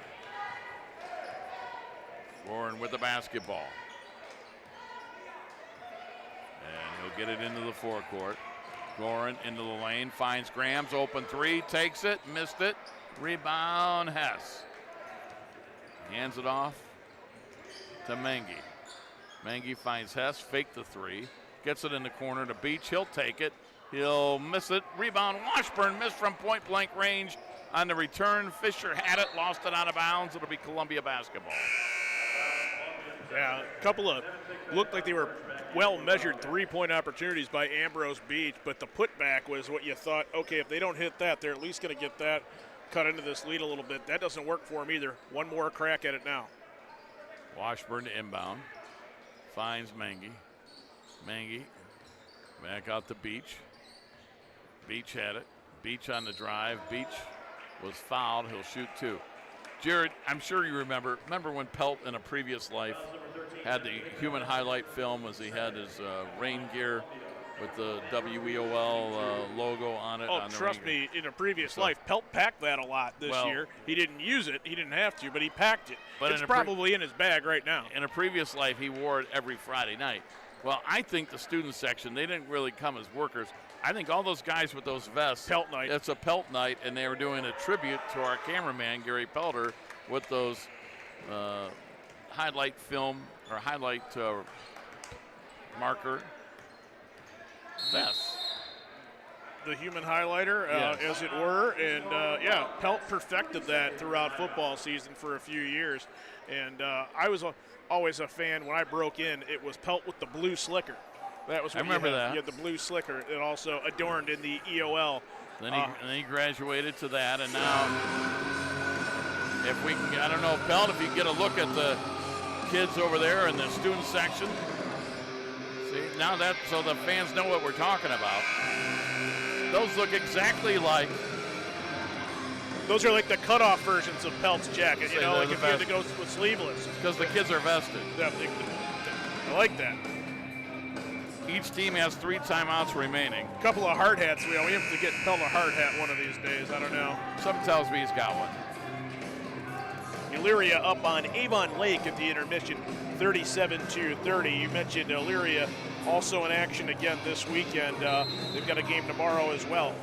Gorin with the basketball. And he'll get it into the forecourt. Gorin into the lane, finds Grams, open three, takes it, missed it. Rebound, Hess. Hands it off to Mengi. Mengi finds Hess, fake the three, gets it in the corner to Beach. He'll take it. He'll miss it. Rebound, Washburn missed from point blank range on the return. Fisher had it, lost it out of bounds. It'll be Columbia basketball. Yeah, a couple of looked like they were well-measured three-point opportunities by Ambrose Beach, but the putback was what you thought, okay, if they don't hit that, they're at least going to get that, cut into this lead a little bit. That doesn't work for them either. One more crack at it now. Washburn to inbound. Finds Mengi. Mengi back out to Beach. Beach had it. Beach on the drive. Beach was fouled. He'll shoot two. Jared, I'm sure you remember when Pelt in a previous life had the human highlight film as he had his rain gear with the WEOL logo on it. Oh, on the trust me, in a previous life, Pelt packed that a lot this year. He didn't use it. He didn't have to, but he packed it. But it's probably in his bag right now. In a previous life, he wore it every Friday night. Well, I think the student section, they didn't really come as workers. I think all those guys with those vests, Pelt night. It's a Pelt night, and they were doing a tribute to our cameraman, Gary Pelter, with those highlight film or highlight marker vests. The human highlighter, Yes. as it were. And, Pelt perfected that throughout football season for a few years. And I was always a fan. When I broke in, it was Pelt with the blue slicker. That was what I remember that. You had the blue slicker. It also adorned in the EOL. Then he graduated to that, and now if we can, I don't know, Pelt, if you get a look at the kids over there in the student section. See, now that, so the fans know what we're talking about. Those look exactly like. Those are like the cutoff versions of Pelt's jacket, you know, like if you had to go with sleeveless. Because the kids are vested. Yeah, I like that. Each team has 3 timeouts remaining. A couple of hard hats. We have to get Pelt a hard hat one of these days. I don't know. Something tells me he's got one. Elyria up on Avon Lake at the intermission, 37-30. You mentioned Elyria also in action again this weekend. They've got a game tomorrow as well.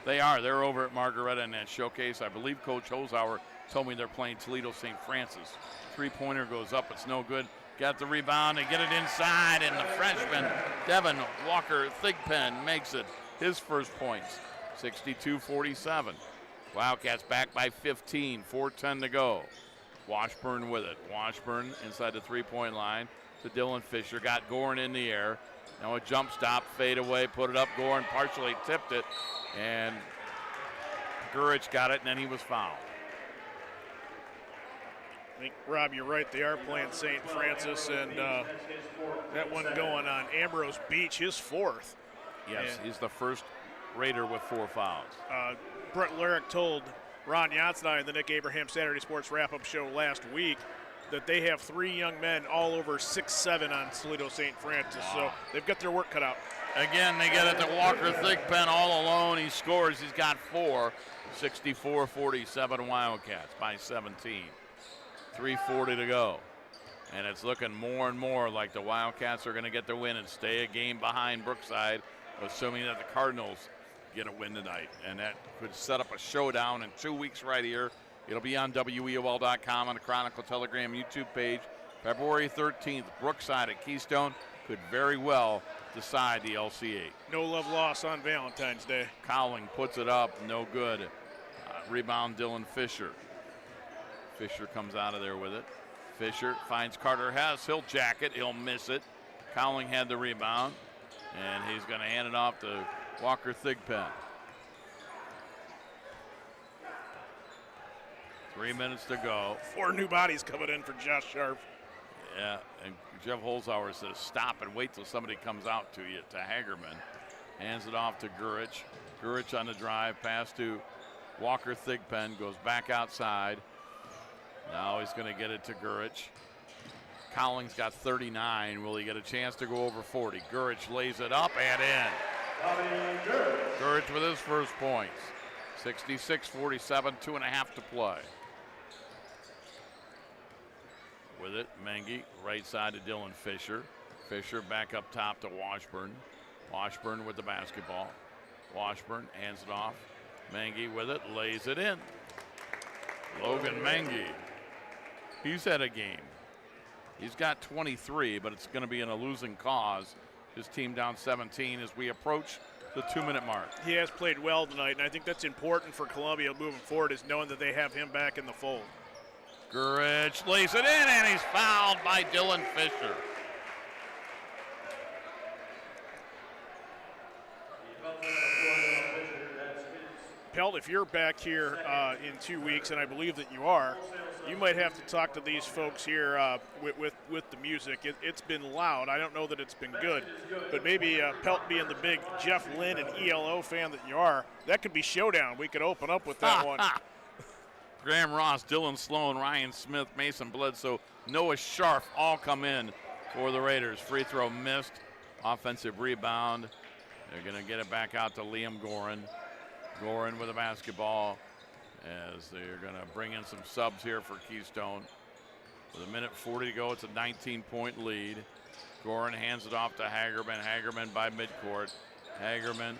They are. They're over at Margaretta in that showcase. I believe Coach Hosauer told me they're playing Toledo St. Francis. Three-pointer goes up. It's no good. Got the rebound. They get it inside, and the freshman, Devin Walker Thigpen, makes it his first points, 62-47. Wildcats back by 15, 4:10 to go. Washburn with it. Washburn inside the three-point line to Dylan Fisher. Got Gorin in the air. Now a jump stop, fade away, put it up. Gorin partially tipped it, and Gurich got it, and then he was fouled. I think, Rob, you're right. They are playing St. Francis, and that one going on Ambrose Beach, his fourth. Yes, and he's the first Raider with 4 fouls. Brett Larrick told Ron Yance and I in the Nick Abraham Saturday Sports Wrap-Up Show last week that they have 3 young men all over 6'7" on Toledo St. Francis, so they've got their work cut out. Again, they get it to Walker Thigpen all alone. He scores. He's got 4. 64-47 Wildcats by 17. 3:40 to go. And it's looking more and more like the Wildcats are going to get the win and stay a game behind Brookside, assuming that the Cardinals get a win tonight. And that could set up a showdown in 2 weeks right here. It'll be on WEOL.com on the Chronicle Telegram YouTube page. February 13th, Brookside at Keystone could very well decide the LCA. No love lost on Valentine's Day. Cowling puts it up, no good. Rebound Dylan Fisher. Fisher comes out of there with it. Fisher finds Carter Hess. He'll jack it. He'll miss it. Cowling had the rebound, and he's going to hand it off to Walker Thigpen. 3 minutes to go. 4 new bodies coming in for Josh Sharp. Yeah, and Jeff Holzhauer says stop and wait till somebody comes out to you, to Hagerman. Hands it off to Gurich. Gurich on the drive, pass to Walker Thigpen, goes back outside. Now he's going to get it to Gurich. Cowling's got 39. Will he get a chance to go over 40? Gurich lays it up and in. Gurich with his first points. 66-47, 2.5 to play. With it, Mengi, right side to Dylan Fisher. Fisher back up top to Washburn. Washburn with the basketball. Washburn hands it off. Mengi with it, lays it in. Logan Mengi. He's had a game. He's got 23, but it's going to be in a losing cause. His team down 17 as we approach the 2-minute mark. He has played well tonight, and I think that's important for Columbia moving forward, is knowing that they have him back in the fold. Gurich lays it in, and he's fouled by Dylan Fisher. Pelt, if you're back here in 2 weeks, and I believe that you are, you might have to talk to these folks here with the music. It's been loud. I don't know that it's been good, but maybe Pelt being the big Jeff Lynn and ELO fan that you are, that could be showdown. We could open up with that one. Graham Ross, Dylan Sloan, Ryan Smith, Mason Bledsoe, Noah Scharf all come in for the Raiders. Free throw missed. Offensive rebound. They're going to get it back out to Liam Gorin. Gorin with the basketball as they're going to bring in some subs here for Keystone. With 1:40 to go, it's a 19-point lead. Gorin hands it off to Hagerman. Hagerman by midcourt. Hagerman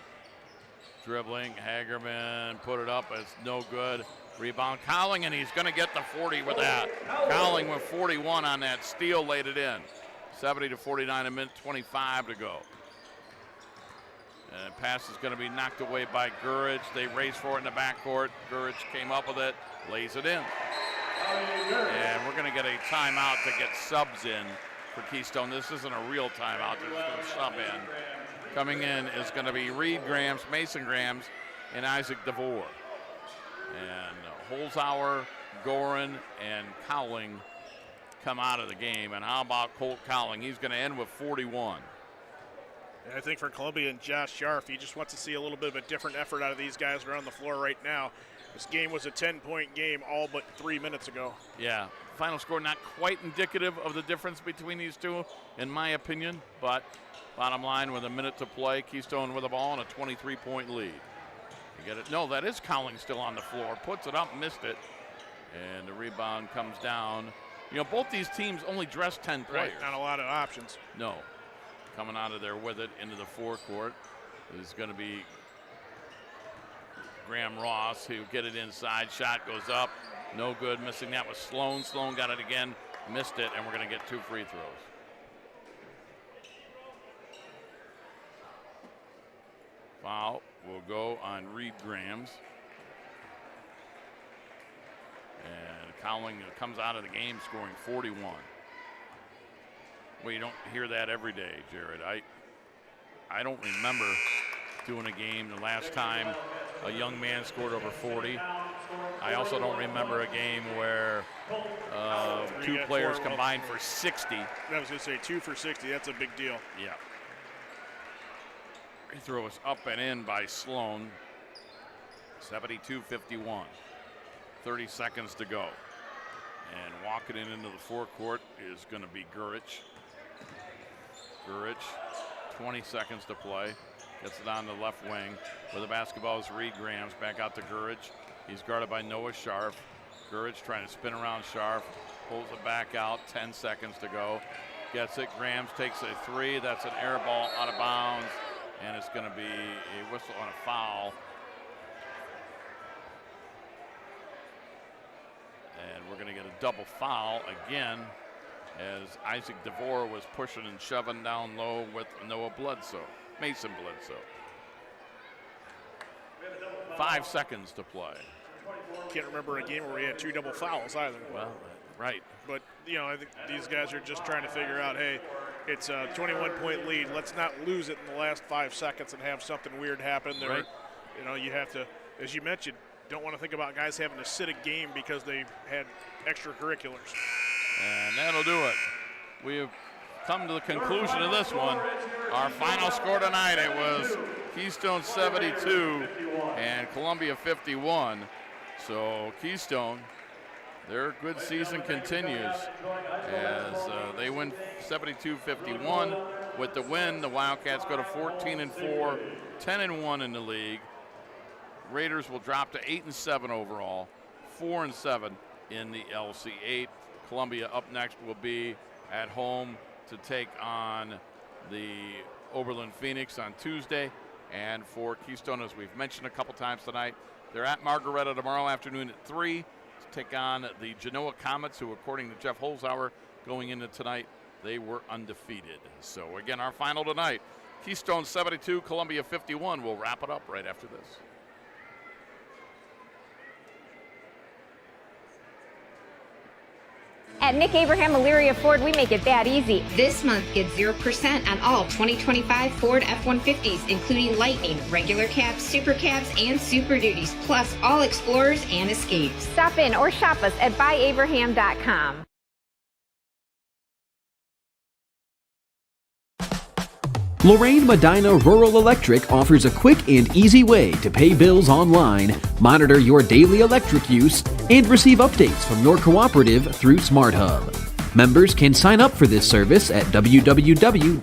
dribbling. Hagerman put it up. It's no good. Rebound Cowling, and he's going to get the 40 with that. Cowling with 41 on that steal, laid it in. 70-49, 1:25 to go. And pass is going to be knocked away by Gurich. They race for it in the backcourt. Gurich came up with it, lays it in. And we're going to get a timeout to get subs in for Keystone. This isn't a real timeout. They're just going to sub in. Coming in is going to be Reed Grams, Mason Grams, and Isaac DeVore. And Holzhauer, Gorin, and Cowling come out of the game. And how about Colt Cowling? He's going to end with 41. I think for Columbia and Josh Scharf, he just wants to see a little bit of a different effort out of these guys around the floor right now. This game was a 10-point game all but 3 minutes ago. Yeah, final score not quite indicative of the difference between these two, in my opinion, but bottom line, with a minute to play, Keystone with the ball and a 23-point lead. You get it? No, that is Cowling still on the floor. Puts it up, missed it, and the rebound comes down. You know, both these teams only dress 10 players. Right, not a lot of options. No. Coming out of there with it into the forecourt is going to be Graham Ross, who get it inside. Shot goes up. No good. Missing that was Sloan. Sloan got it again. Missed it, and we're going to get 2 free throws. Foul will go on Reed Grams. And Cowling comes out of the game scoring 41. Well, you don't hear that every day, Jared. I don't remember doing a game the last time a young man scored over 40. I also don't remember a game where 2 players combined for 60. I was going to say 2 for 60. That's a big deal. Yeah. Free throw is up and in by Sloan. 72-51. 30 seconds to go. And walking it into the forecourt is going to be Gurich. Gurich, 20 seconds to play. Gets it on the left wing. Where the basketball is Reed Grams. Back out to Gurich. He's guarded by Noah Scharf. Gurich trying to spin around Scharf. Pulls it back out. 10 seconds to go. Gets it. Grams takes a 3. That's an air ball out of bounds. And it's going to be a whistle on a foul. And we're going to get a double foul again, as Isaac DeVore was pushing and shoving down low with Noah Bledsoe, Mason Bledsoe. 5 seconds to play. Can't remember a game where we had 2 double fouls either. Well, right. But, you know, I think these guys are just trying to figure out, hey, it's a 21-point lead. Let's not lose it in the last 5 seconds and have something weird happen. There, right. You know, you have to, as you mentioned, don't want to think about guys having to sit a game because they had extracurriculars. And that'll do it. We have come to the conclusion of this one. Our final score tonight, it was Keystone 72 and Columbia 51. So Keystone, their good season continues as they win 72-51. With the win, the Wildcats go to 14-4, 10-1 in the league. Raiders will drop to 8-7 overall, 4-7 in the LC8. Columbia up next will be at home to take on the Oberlin Phoenix on Tuesday. And for Keystone, as we've mentioned a couple times tonight, they're at Margaretta tomorrow afternoon at 3 to take on the Genoa Comets, who, according to Jeff Holzhauer, going into tonight, they were undefeated. So again, our final tonight, Keystone 72, Columbia 51. We'll wrap it up right after this. At Nick Abraham Elyria Ford, we make it that easy. This month, get 0% on all 2025 Ford F-150s, including Lightning, regular cabs, super cabs, and Super Duties, plus all Explorers and Escapes. Stop in or shop us at buyabraham.com. Lorain Medina Rural Electric offers a quick and easy way to pay bills online, monitor your daily electric use, and receive updates from your cooperative through SmartHub. Members can sign up for this service at www.lmre.org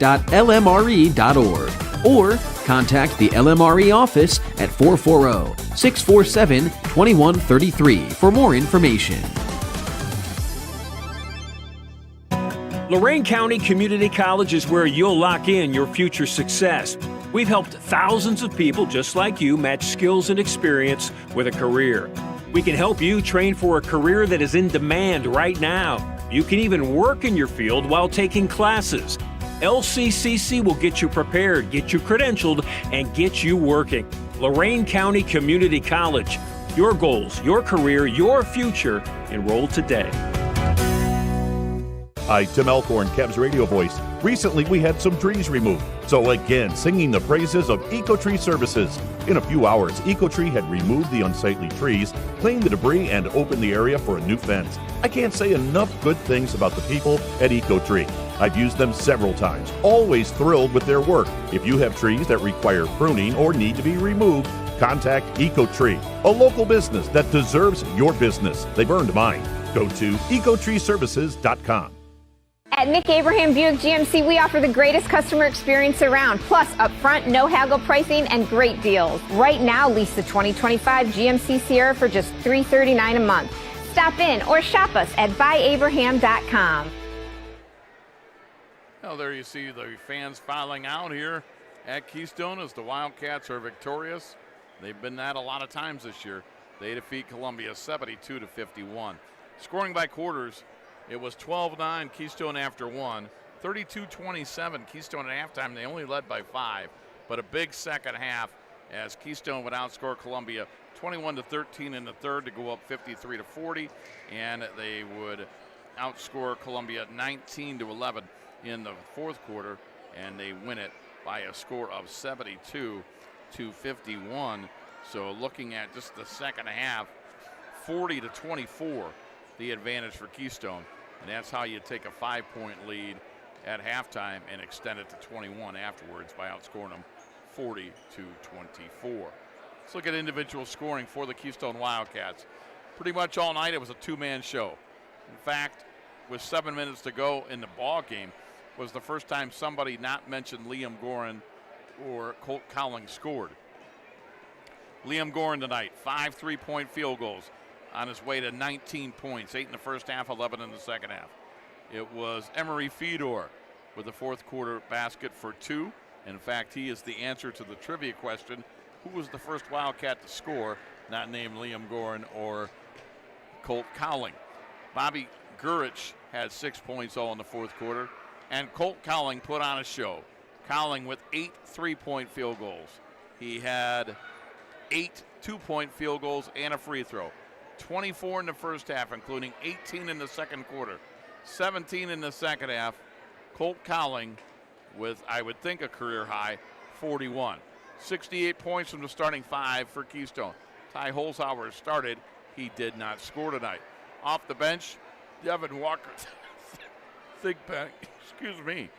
or contact the LMRE office at 440-647-2133 for more information. Lorain County Community College is where you'll lock in your future success. We've helped thousands of people just like you match skills and experience with a career. We can help you train for a career that is in demand right now. You can even work in your field while taking classes. LCCC will get you prepared, get you credentialed, and get you working. Lorain County Community College. Your goals, your career, your future. Enroll today. Hi, Tim Elkhorn, Cavs radio voice. Recently, we had some trees removed. So again, singing the praises of EcoTree Services. In a few hours, EcoTree had removed the unsightly trees, cleaned the debris, and opened the area for a new fence. I can't say enough good things about the people at EcoTree. I've used them several times, always thrilled with their work. If you have trees that require pruning or need to be removed, contact EcoTree, a local business that deserves your business. They've earned mine. Go to ecotreeservices.com. At Nick Abraham Buick GMC, we offer the greatest customer experience around, plus upfront, no haggle pricing and great deals. Right now, lease the 2025 GMC Sierra for just $339 a month. Stop in or shop us at buyabraham.com. Well, there you see the fans filing out here at Keystone as the Wildcats are victorious. They've been that a lot of times this year. They defeat Columbia 72-51. Scoring by quarters, it was 12-9 Keystone after one, 32-27 Keystone at halftime. They only led by 5, but a big second half as Keystone would outscore Columbia 21-13 in the third to go up 53-40, and they would outscore Columbia 19-11 in the fourth quarter, and they win it by a score of 72-51. So looking at just the second half, 40-24. The advantage for Keystone, and that's how you take a 5-point lead at halftime and extend it to 21 afterwards by outscoring them 40-24. Let's look at individual scoring for the Keystone Wildcats. Pretty much all night it was a two-man show. In fact, with 7 minutes to go in the ball game, was the first time somebody not mentioned Liam Gorin or Colt Cowling scored. Liam Gorin tonight, 5 3-point field goals, on his way to 19 points, 8 in the first half, 11 in the second half. It was Emery Fedor with the fourth quarter basket for 2. In fact, he is the answer to the trivia question, who was the first Wildcat to score, not named Liam Gorin or Colt Cowling. Bobby Gurich had 6 points all in the fourth quarter, and Colt Cowling put on a show. Cowling with 8 3-point field goals. He had 8 2-point field goals and a free throw. 24 in the first half, including 18 in the second quarter, 17 in the second half. Colt Cowling with, I would think, a career high, 41. 68 points from the starting 5 for Keystone. Ty Holzhauer started. He did not score tonight. Off the bench, Devin Walker, excuse me.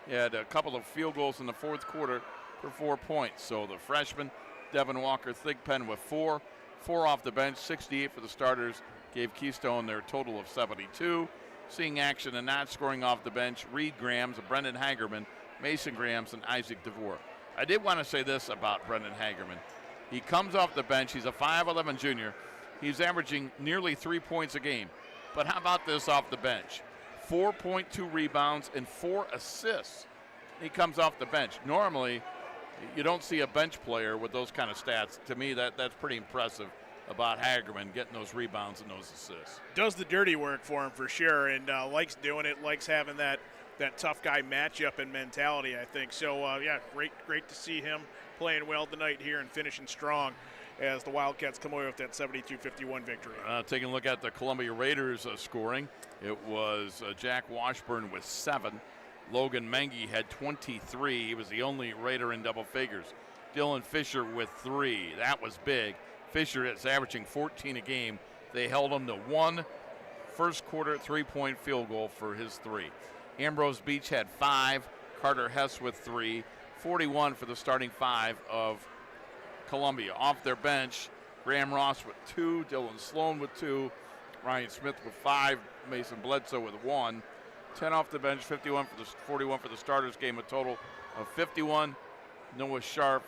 He had a couple of field goals in the fourth quarter, for 4 points. So the freshman, Devin Walker Thigpen with 4 off the bench, 68 for the starters, gave Keystone their total of 72. Seeing action and not scoring off the bench, Reed Grams, Brendan Hagerman, Mason Grams, and Isaac DeVore. I did want to say this about Brendan Hagerman. He comes off the bench. He's a 5'11 junior. He's averaging nearly 3 points a game. But how about this off the bench? 4.2 rebounds and 4 assists. He comes off the bench. Normally, you don't see a bench player with those kind of stats. To me, that's pretty impressive about Hagerman getting those rebounds and those assists. Does the dirty work for him for sure, and likes doing it, likes having that tough guy matchup and mentality, I think. So, yeah, great to see him playing well tonight here and finishing strong as the Wildcats come away with that 72-51 victory. Taking a look at the Columbia Raiders scoring, it was Jack Washburn with 7. Logan Mengi had 23. He was the only Raider in double figures. Dylan Fisher with 3. That was big. Fisher is averaging 14 a game. They held him to 1 first quarter 3-point field goal for his 3. Ambrose Beach had 5. Carter Hess with 3. 41 for the starting 5 of Columbia. Off their bench, Graham Ross with 2. Dylan Sloan with 2. Ryan Smith with 5. Mason Bledsoe with 1. 10 off the bench, 41 for the starters. Game a total of 51. Noah Sharp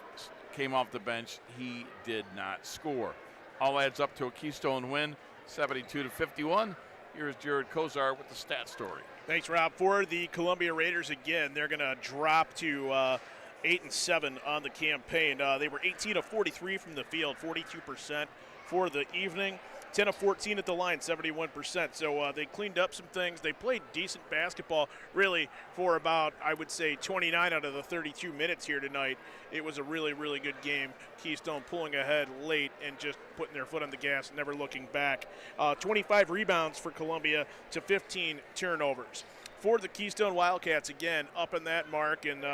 came off the bench. He did not score. All adds up to a Keystone win, 72-51. Here's Jared Kozar with the stat story. Thanks, Rob. For the Columbia Raiders, again, they're going to drop to 8-7 on the campaign. They were 18 of 43 from the field, 42% for the evening. 10 of 14 at the line, 71%. So they cleaned up some things. They played decent basketball, really, for about, I would say, 29 out of the 32 minutes here tonight. It was a really, really good game. Keystone pulling ahead late and just putting their foot on the gas, never looking back. 25 rebounds for Columbia to 15 turnovers. For the Keystone Wildcats, again, up in that mark and,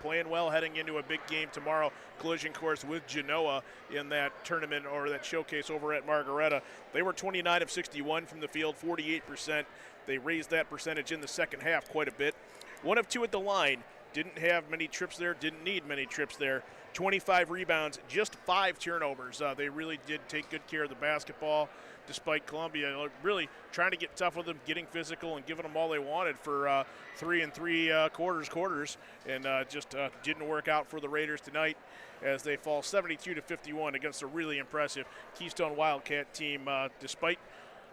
playing well heading into a big game tomorrow. Collision course with Genoa in that tournament or that showcase over at Margaretta. They were 29 of 61 from the field, 48%. They raised that percentage in the second half quite a bit. 1 of 2 at the line. Didn't have many trips there, didn't need many trips there. 25 rebounds, just 5 turnovers. They really did take good care of the basketball, despite Columbia really trying to get tough with them, getting physical and giving them all they wanted for 3 and 3 quarters, and just didn't work out for the Raiders tonight as they fall 72-51 against a really impressive Keystone Wildcat team, despite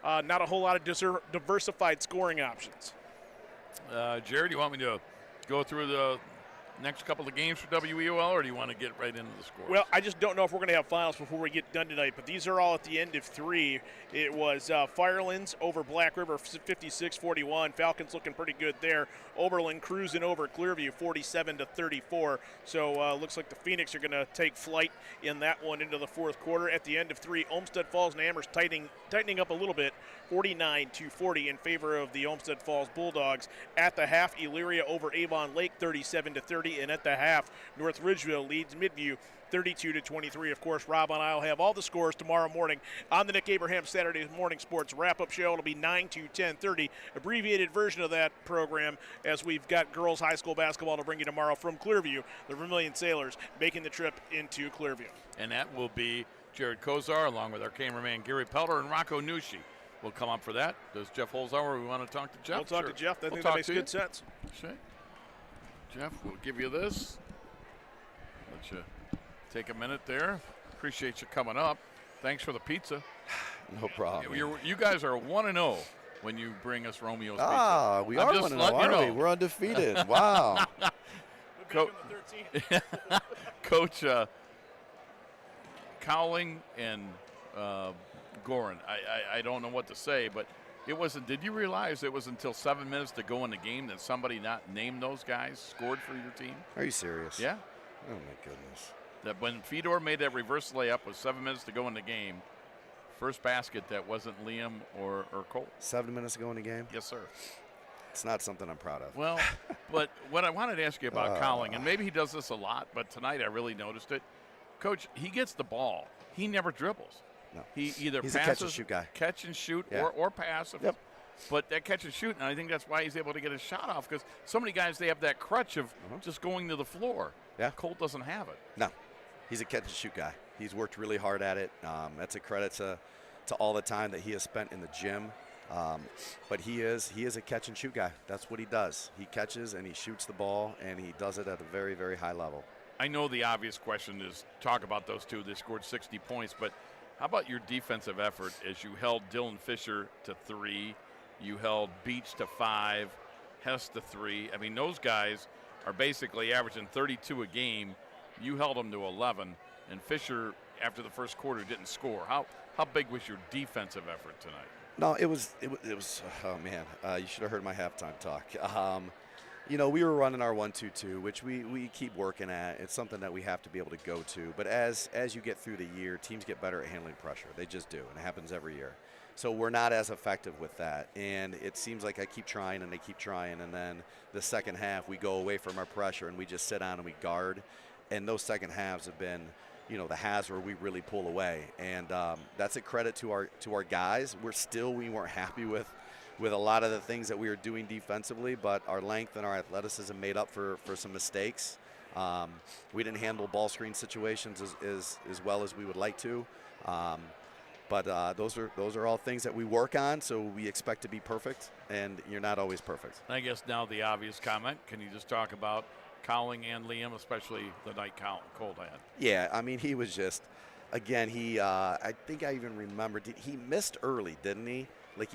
not a whole lot of diversified scoring options. Jared, you want me to go through the next couple of games for WEOL, or do you want to get right into the scores? Well, I just don't know if we're going to have finals before we get done tonight, but these are all at the end of 3. It was Firelands over Black River, 56-41. Falcons looking pretty good there. Oberlin cruising over Clearview, 47-34. So looks like the Phoenix are going to take flight in that one into the fourth quarter. At the end of 3, Olmsted Falls and Amherst tightening up a little bit, 49-40 in favor of the Olmsted Falls Bulldogs. At the half, Elyria over Avon Lake, 37-30, and at the half, North Ridgeville leads Midview 32-23. Of course, Rob and I will have all the scores tomorrow morning on the Nick Abraham Saturday Morning Sports Wrap-Up Show. It'll be 9 to 10:30, abbreviated version of that program, as we've got girls high school basketball to bring you tomorrow from Clearview. The Vermilion Sailors making the trip into Clearview. And that will be Jared Kozar along with our cameraman Gary Pelter and Rocco Nushi. We'll come up for that. Does Jeff Holzhauer, we want to talk to Jeff? We'll talk to Jeff. I think that makes good sense. Sure. Jeff, we'll give you this. Let you take a minute there. Appreciate you coming up. Thanks for the pizza. No problem. You guys are 1-0 when you bring us Romeo's pizza. We are 1-0, aren't we? We're undefeated. Wow. Coach Cowling and Gorin, I don't know what to say, but it wasn't. Did you realize it was until 7 minutes to go in the game that somebody not named those guys scored for your team? Are you serious? Yeah. Oh my goodness. That when Fedor made that reverse layup with 7 minutes to go in the game, first basket that wasn't Liam or Cole. 7 minutes to go in the game? Yes, sir. It's not something I'm proud of. Well, but what I wanted to ask you about Cowling, and maybe he does this a lot, but tonight I really noticed it. Coach, he gets the ball. He never dribbles. No. He either He's passes, a catch and shoot guy. Catch and shoot, yeah. or pass. Yep. But that catch and shoot, and I think that's why he's able to get his shot off, because so many guys, they have that crutch of just going to the floor. Yeah. Colt doesn't have it. No, he's a catch and shoot guy. He's worked really hard at it. That's a credit to all the time that he has spent in the gym. But he is a catch and shoot guy. That's what he does. He catches and he shoots the ball, and he does it at a very, very high level. I know the obvious question is talk about those two. They scored 60 points, but how about your defensive effort as you held Dylan Fisher to 3, you held Beach to 5, Hess to 3. I mean, those guys are basically averaging 32 a game. You held them to 11, and Fisher, after the first quarter, didn't score. How big was your defensive effort tonight? No, it was. Oh man, you should have heard my halftime talk. You know, we were running our 1-2-2, which we keep working at. It's something that we have to be able to go to. But as you get through the year, teams get better at handling pressure. They just do, and it happens every year. So we're not as effective with that. And it seems like I keep trying and they keep trying. And then the second half, we go away from our pressure and we just sit down and we guard. And those second halves have been, you know, the halves where we really pull away. And that's a credit to our guys. We weren't happy with a lot of the things that we were doing defensively, but our length and our athleticism made up for some mistakes. We didn't handle ball screen situations as well as we would like to. But those are all things that we work on, so we expect to be perfect, and you're not always perfect. I guess now the obvious comment, can you just talk about Cowling and Liam, especially the night Colt had? Yeah, I mean, he was just, again, I think I even remember, he missed early, didn't he? Like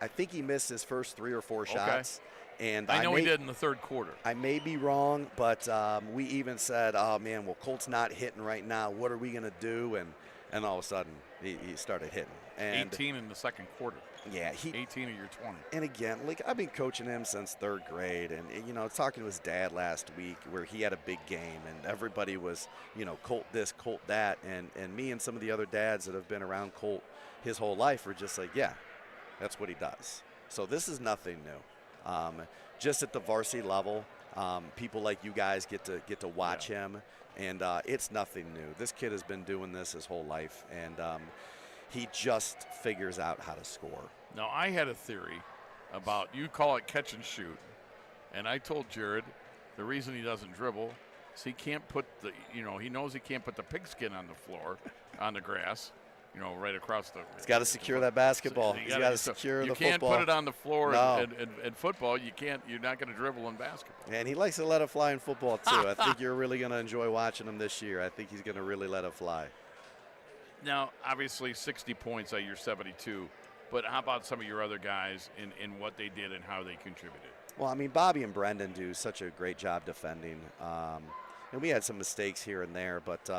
I think he missed his first 3 or 4 shots. And I know he did in the third quarter. I may be wrong, but we even said, oh, man, well, Colt's not hitting right now. What are we going to do? And all of a sudden, he started hitting. And 18 in the second quarter. Yeah. 18 of your 20. And again, like I've been coaching him since 3rd grade. And, you know, talking to his dad last week where he had a big game and everybody was, you know, Colt this, Colt that. And me and some of the other dads that have been around Colt his whole life were just like, yeah, that's what he does. So this is nothing new. Just at the varsity level, people like you guys get to watch him, and it's nothing new. This kid has been doing this his whole life, and he just figures out how to score. Now, I had a theory about, you call it catch and shoot, and I told Jared the reason he doesn't dribble is he can't put he knows he can't put the pigskin on the floor, on the grass. You know, right across the. He's got to secure that basketball. He's got to secure the football. You can't put it on the floor no. in football. You're not going to dribble in basketball. And he likes to let it fly in football too. I think you're really going to enjoy watching him this year. I think he's going to really let it fly. Now, obviously, 60 points at your 72. But how about some of your other guys in what they did and how they contributed? Well, I mean, Bobby and Brendan do such a great job defending. And we had some mistakes here and there, but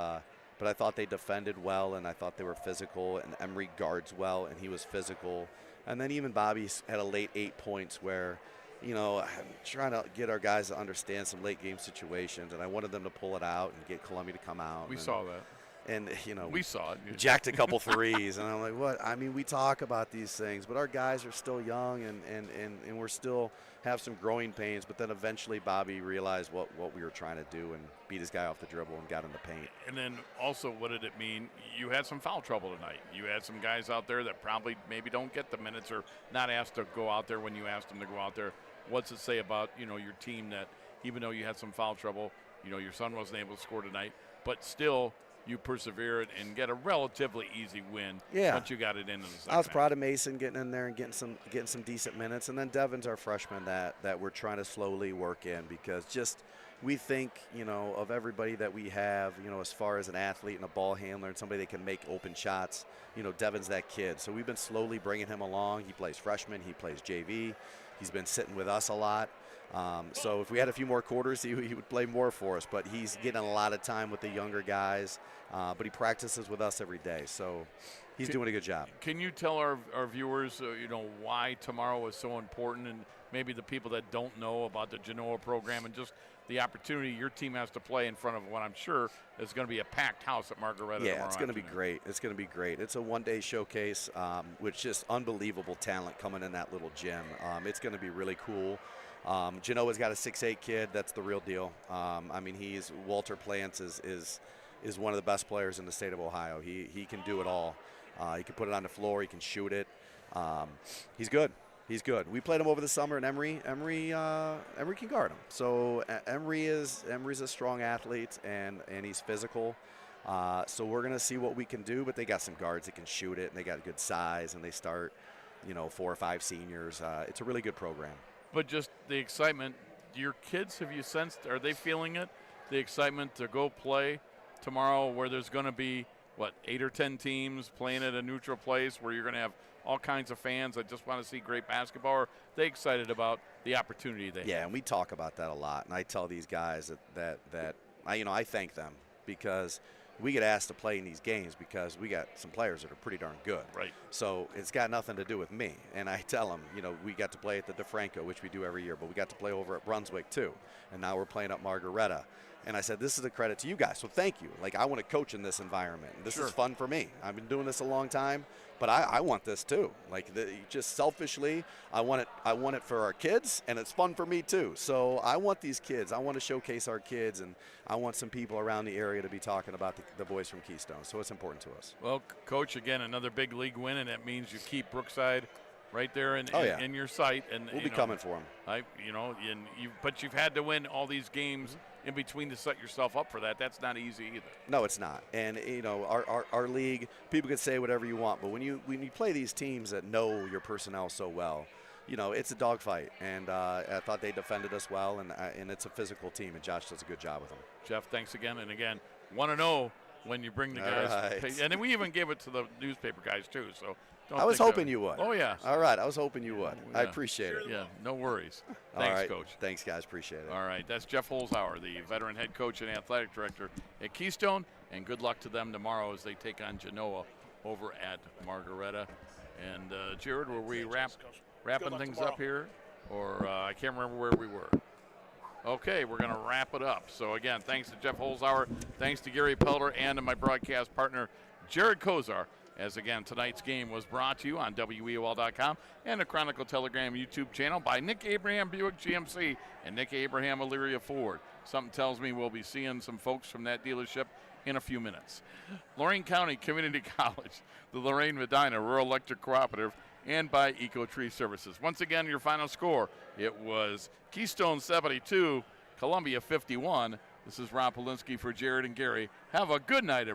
I thought they defended well, and I thought they were physical, and Emery guards well, and he was physical. And then even Bobby had a late 8 points where, you know, I'm trying to get our guys to understand some late game situations, and I wanted them to pull it out and get Columbia to come out. We saw that. And, you know, we saw it. Jacked a couple threes, and I'm like, what? I mean, we talk about these things, but our guys are still young, and we're still have some growing pains. But then eventually Bobby realized what we were trying to do and beat his guy off the dribble and got in the paint. And then also, what did it mean? You had some foul trouble tonight. You had some guys out there that probably maybe don't get the minutes or not asked to go out there when you asked them to go out there. What's it say about, you know, your team that even though you had some foul trouble, you know, your son wasn't able to score tonight, but still – you persevered and get a relatively easy win once you got it into the second I was half. proud of Mason getting in there and getting some decent minutes. And then Devin's our freshman that we're trying to slowly work in because just we think, you know, of everybody that we have, you know, as far as an athlete and a ball handler and somebody that can make open shots, you know, Devin's that kid. So we've been slowly bringing him along. He plays freshman. He plays JV. He's been sitting with us a lot. So if we had a few more quarters, he would play more for us. But he's getting a lot of time with the younger guys. But he practices with us every day. So he's doing a good job. Can you tell our viewers, you know, why tomorrow is so important and maybe the people that don't know about the Genoa program and just the opportunity your team has to play in front of what I'm sure is going to be a packed house at Margaretta tomorrow. Yeah, it's going to be great. It's going to be great. It's a one-day showcase with just unbelievable talent coming in that little gym. It's going to be really cool. Genoa's got a 6'8" kid. That's the real deal. I mean, Walter Plants is one of the best players in the state of Ohio. He can do it all. He can put it on the floor. He can shoot it. He's good. He's good. We played him over the summer, and Emery can guard him. So Emery's a strong athlete, and he's physical. So we're going to see what we can do, but they got some guards that can shoot it, and they got good size, and they start, 4 or 5 seniors. It's a really good program. But just the excitement, your kids, have you sensed, are they feeling it? The excitement to go play tomorrow where there's going to be, 8 or 10 teams playing at a neutral place where you're going to have all kinds of fans that just want to see great basketball? Or are they excited about the opportunity they have? Yeah, and we talk about that a lot. And I tell these guys that I thank them because we get asked to play in these games because we got some players that are pretty darn good. Right. So it's got nothing to do with me. And I tell them, we got to play at the DeFranco, which we do every year, but we got to play over at Brunswick too. And now we're playing at Margaretta. And I said, this is a credit to you guys, so thank you. Like, I want to coach in this environment. This is fun for me. I've been doing this a long time, but I want this too. Like, just selfishly, I want it for our kids, and it's fun for me too. So I want these kids. I want to showcase our kids, and I want some people around the area to be talking about the boys from Keystone. So it's important to us. Well, Coach, again, another big league win, and that means you keep Brookside right there in your sight, and we'll be coming for them. But you've had to win all these games in between to set yourself up for that. That's not easy either. No, it's not. And our league, people can say whatever you want, but when you play these teams that know your personnel so well, it's a dogfight. And I thought they defended us well, and it's a physical team, and Josh does a good job with them. Jeff, thanks again. And again, want to know when you bring the guys. Right. And then we even gave it to the newspaper guys too. So. I was hoping you would. Oh, yeah. All right. I was hoping you would. Yeah. I appreciate it. Yeah, no worries. All Thanks, right. Coach. Thanks, guys. Appreciate it. All right. That's Jeff Holzhauer, the veteran head coach and athletic director at Keystone. And good luck to them tomorrow as they take on Genoa over at Margaretta. And, Jared, were we wrapping things up here? Or I can't remember where we were. Okay, we're going to wrap it up. So, again, thanks to Jeff Holzhauer. Thanks to Gary Pelder and to my broadcast partner, Jared Kozar. As again, tonight's game was brought to you on WEOL.com and the Chronicle Telegram YouTube channel by Nick Abraham Buick GMC and Nick Abraham Elyria Ford. Something tells me we'll be seeing some folks from that dealership in a few minutes. Lorain County Community College, the Lorain Medina Rural Electric Cooperative, and by Eco Tree Services. Once again, your final score, it was Keystone 72, Columbia 51. This is Ron Polinsky for Jared and Gary. Have a good night, everyone.